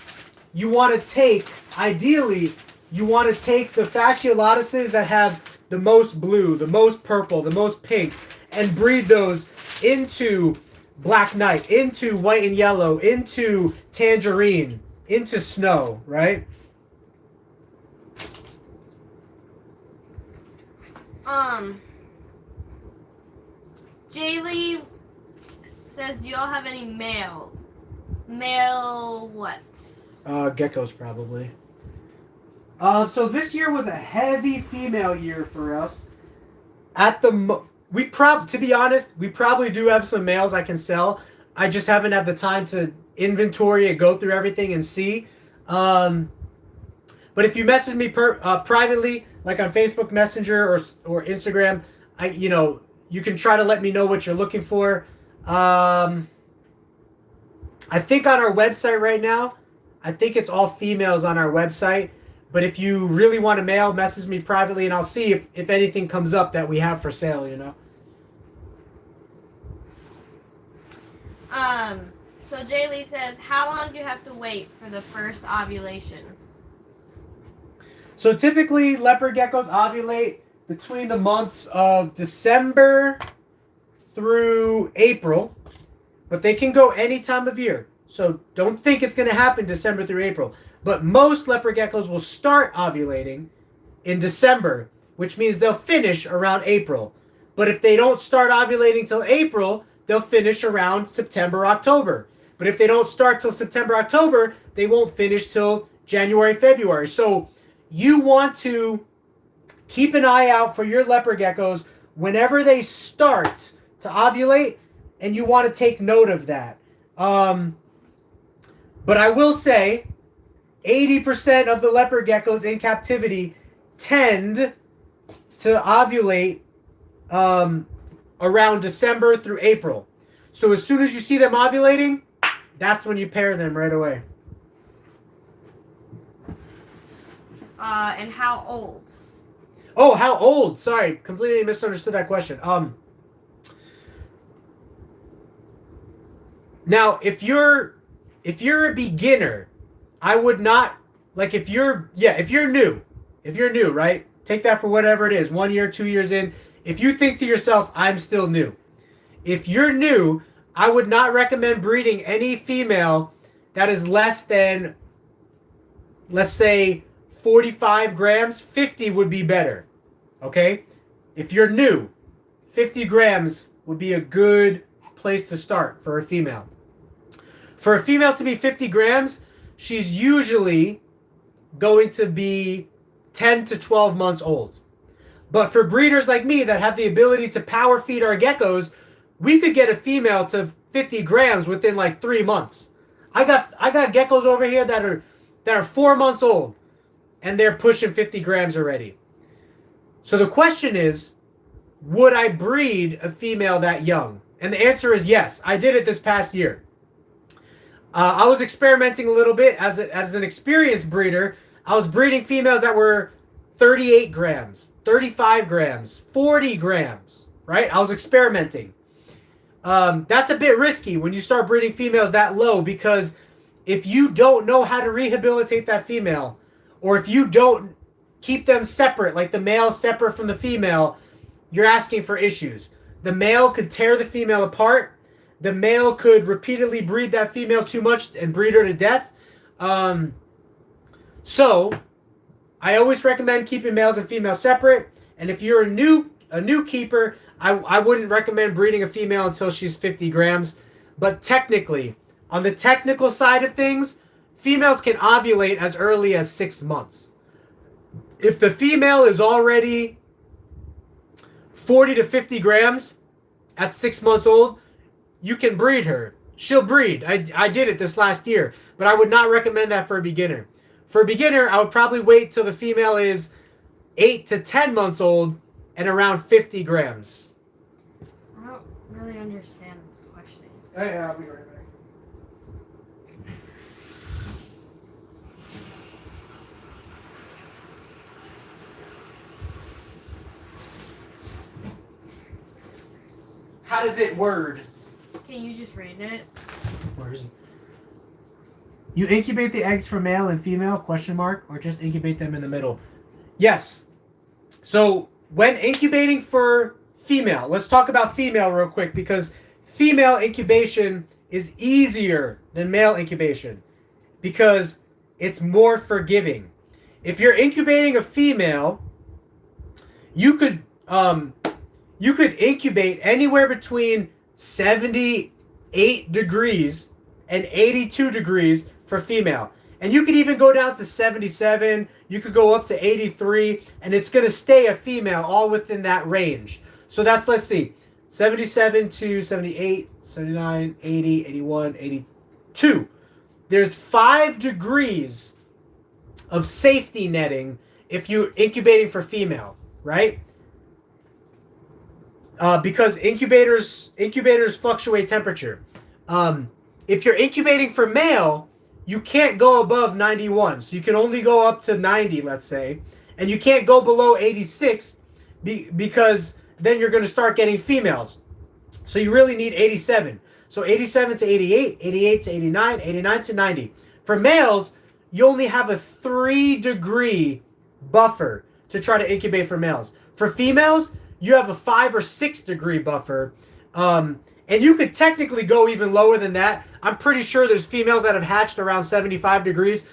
you want to take, ideally, you want to take the fasciolatuses that have the most blue, the most purple, the most pink, and breed those into black knight, into white and yellow, into tangerine, into snow, right? Jaylee says, do y'all have any males? Male what? Geckos, probably. So this year was a heavy female year for us. At the to be honest, we probably do have some males I can sell. I just haven't had the time to inventory and go through everything and see. But But if you message me privately, like on Facebook Messenger or Instagram, you can try to let me know what you're looking for. I think on our website right now, I think it's all females on our website. But if you really want a male, message me privately, and I'll see if anything comes up that we have for sale, So Jay Lee says, how long do you have to wait for the first ovulation? So typically, leopard geckos ovulate between the months of December through April, but they can go any time of year. So don't think it's going to happen December through April. But most leopard geckos will start ovulating in December, which means they'll finish around April. But if they don't start ovulating till April, they'll finish around September, October. But if they don't start till September, October, they won't finish till January, February. So you want to keep an eye out for your leopard geckos whenever they start to ovulate, and you want to take note of that. But I will say 80% of the leopard geckos in captivity tend to ovulate around December through April. So as soon as you see them ovulating, that's when you pair them right away. And how old? Oh, how old? Sorry, completely misunderstood that question. Now, if you're a beginner, I would not, like, if you're new, right? Take that for whatever it is, 1 year, 2 years in. If you think to yourself, I'm still new. If you're new, I would not recommend breeding any female that is less than, let's say, 45 grams. 50 would be better, okay? If you're new, 50 grams would be a good place to start for a female. For a female to be 50 grams, she's usually going to be 10 to 12 months old. But for breeders like me that have the ability to power feed our geckos, we could get a female to 50 grams within like 3 months. I got geckos over here that are 4 months old, and they're pushing 50 grams already. So the question is, would I breed a female that young? And the answer is yes. I did it this past year. I was experimenting a little bit as an experienced breeder. I was breeding females that were 38 grams, 35 grams, 40 grams, right? I was experimenting. That's a bit risky when you start breeding females that low, because if you don't know how to rehabilitate that female, or if you don't keep them separate, like the male separate from the female, you're asking for issues. The male could tear the female apart. The male could repeatedly breed that female too much and breed her to death. So I always recommend keeping males and females separate. And if you're a new keeper, I wouldn't recommend breeding a female until she's 50 grams. But technically, on the technical side of things, females can ovulate as early as 6 months. If the female is already 40 to 50 grams at 6 months old, you can breed her. She'll breed. I did it this last year, but I would not recommend that for a beginner. For a beginner, I would probably wait till the female is 8 to 10 months old and around 50 grams. I don't really understand this questioning. Yeah, I'll be right back. How does it word? Can you just read it? Where is it? You incubate the eggs for male and female, question mark, or just incubate them in the middle? Yes. So when incubating for female, let's talk about female real quick, because female incubation is easier than male incubation because it's more forgiving. If you're incubating a female, you could incubate anywhere between 78 degrees and 82 degrees for female. And you could even go down to 77, you could go up to 83, and it's going to stay a female all within that range. So that's, let's see, 77 to 78, 79, 80, 81, 82. There's 5 degrees of safety netting if you're incubating for female, right? Because incubators fluctuate temperature. If you're incubating for male, you can't go above 91. So you can only go up to 90, let's say. And you can't go below 86 because then you're going to start getting females. So you really need 87. So 87 to 88, 88 to 89, 89 to 90. For males, you only have a 3-degree buffer to try to incubate for males. For females, you have a 5 or 6 degree buffer. And you could technically go even lower than that. I'm pretty sure there's females that have hatched around 75 degrees.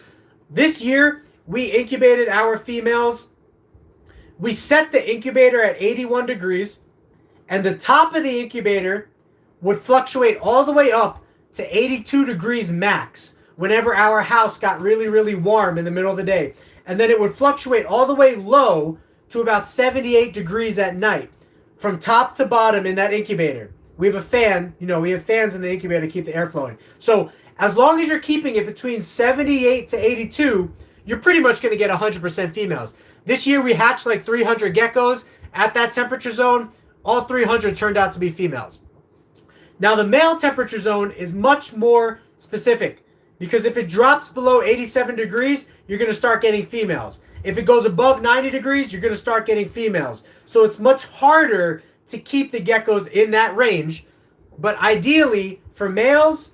This year, we incubated our females. We set the incubator at 81 degrees. And the top of the incubator would fluctuate all the way up to 82 degrees max whenever our house got really, really warm in the middle of the day. And then it would fluctuate all the way low to about 78 degrees at night from top to bottom in that incubator. We have a fan, we have fans in the incubator to keep the air flowing. So as long as you're keeping it between 78 to 82, you're pretty much going to get 100% females. This year we hatched like 300 geckos at that temperature zone. All 300 turned out to be females. Now the male temperature zone is much more specific because if it drops below 87 degrees, you're going to start getting females. If it goes above 90 degrees, you're going to start getting females. So it's much harder to keep the geckos in that range. But ideally, for males,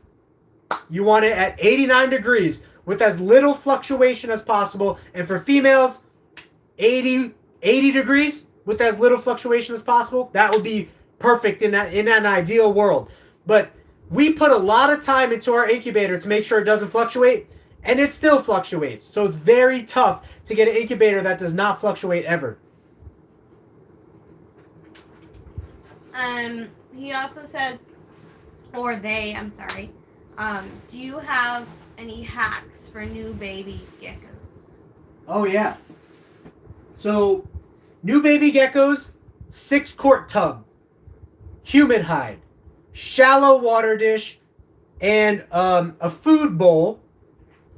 you want it at 89 degrees with as little fluctuation as possible. And for females, 80 degrees with as little fluctuation as possible. That would be perfect in an ideal world. But we put a lot of time into our incubator to make sure it doesn't fluctuate, and it still fluctuates. So it's very tough to get an incubator that does not fluctuate ever. He also said, or they, I'm sorry, do you have any hacks for new baby geckos? Oh, yeah. So, new baby geckos, 6-quart tub, humid hide, shallow water dish, and a food bowl.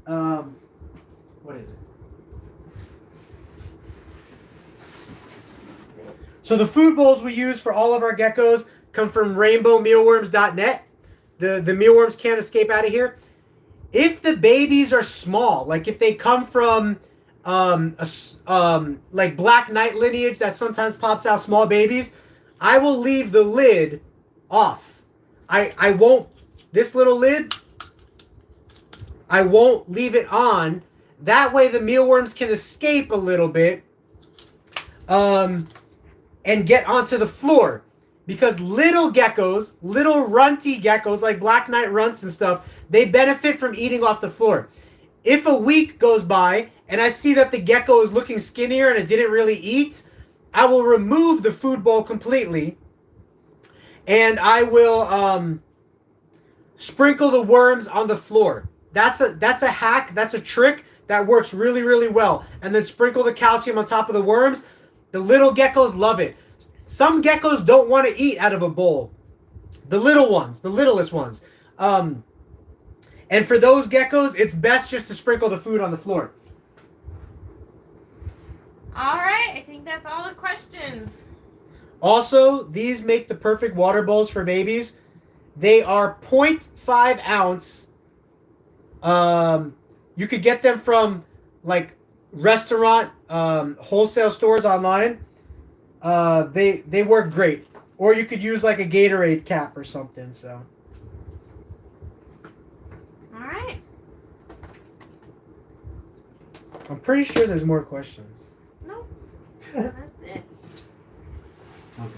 What is it? So the food bowls we use for all of our geckos come from rainbowmealworms.net. The mealworms can't escape out of here. If the babies are small, like if they come from like black knight lineage that sometimes pops out small babies, I will leave the lid off. I won't, this little lid, I won't leave it on. That way the mealworms can escape a little bit and get onto the floor. Because little geckos, little runty geckos like black knight runts and stuff, they benefit from eating off the floor. If a week goes by and I see that the gecko is looking skinnier and it didn't really eat, I will remove the food bowl completely. And I will sprinkle the worms on the floor. That's a hack. That's a trick that works really, really well. And then sprinkle the calcium on top of the worms. The little geckos love it. Some geckos don't want to eat out of a bowl. The little ones, the littlest ones. And for those geckos, it's best just to sprinkle the food on the floor. All right, I think that's all the questions. Also, these make the perfect water bowls for babies. They are 0.5 ounce. You could get them from like restaurant wholesale stores online. They work great. Or you could use like a Gatorade cap or something. So. All right. I'm pretty sure there's more questions. Nope. That's it. Okay.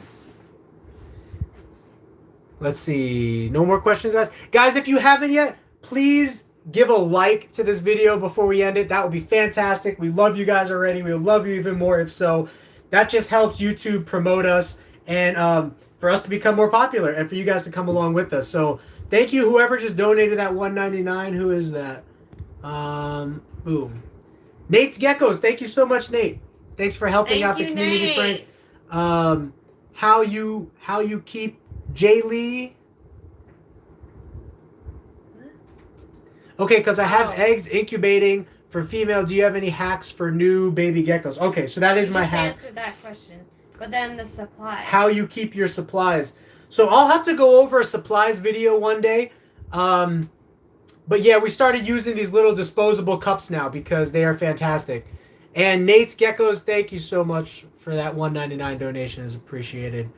Let's see. No more questions asked. Guys, if you haven't yet, please give a like to this video before we end it. That would be fantastic. We love you guys already. We would love you even more if so. That just helps YouTube promote us and for us to become more popular and for you guys to come along with us. So thank you, whoever just donated that $1.99. Who is that? Boom. Nate's Geckos. Thank you so much, Nate. Thanks for helping out the community, Nate. friend. How you keep Jay Lee? Okay, because I have eggs incubating For female, do you have any hacks for new baby geckos? Okay, so that is my hack. Answered that question. But then the supplies. How you keep your supplies. So I'll have to go over a supplies video one day. But yeah, we started using these little disposable cups now because they are fantastic. And Nate's Geckos, thank you so much for that $1.99 donation. Is appreciated.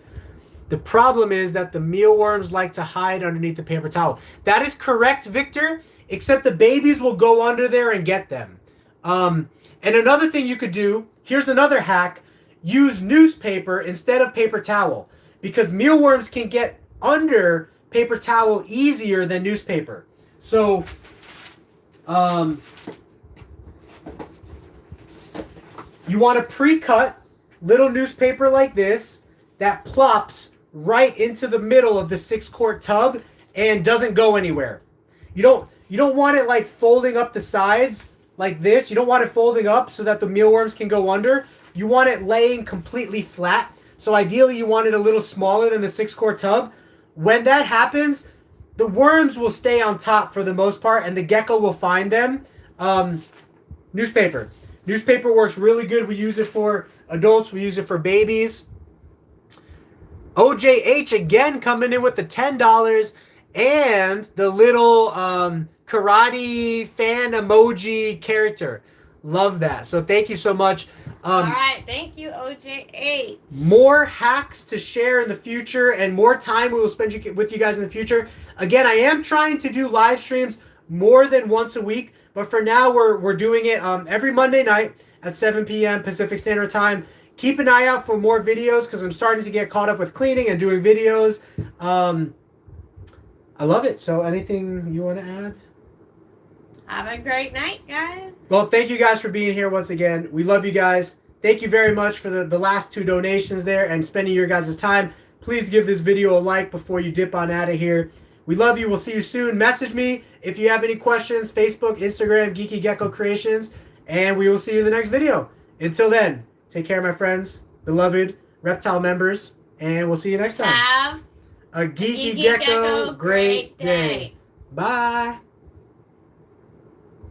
The problem is that the mealworms like to hide underneath the paper towel. That is correct, Victor, except the babies will go under there and get them. And another thing you could do, here's another hack, use newspaper instead of paper towel because mealworms can get under paper towel easier than newspaper. So, you want to pre-cut little newspaper like this that plops right into the middle of the 6-quart tub and doesn't go anywhere. You don't want it like folding up the sides like this. You don't want it folding up so that the mealworms can go under. You want it laying completely flat. So ideally you want it a little smaller than the 6-quart tub. When that happens, the worms will stay on top for the most part and the gecko will find them. Newspaper. Newspaper works really good. We use it for adults. We use it for babies. OJH again coming in with the $10 and the little karate fan emoji character. Love that. So thank you so much. All right. Thank you, OJH. More hacks to share in the future and more time we will spend with you guys in the future. Again, I am trying to do live streams more than once a week, but for now we're doing it every Monday night at 7 p.m. Pacific Standard Time. Keep an eye out for more videos because I'm starting to get caught up with cleaning and doing videos. I love it. So anything you want to add? Have a great night, guys. Well, thank you guys for being here once again. We love you guys. Thank you very much for the last 2 donations there and spending your guys' time. Please give this video a like before you dip on out of here. We love you. We'll see you soon. Message me if you have any questions. Facebook, Instagram, Geeky Gecko Creations. And we will see you in the next video. Until then, take care, my friends, beloved reptile members. And we'll see you next time. Have a Geeky Gecko great day. Bye.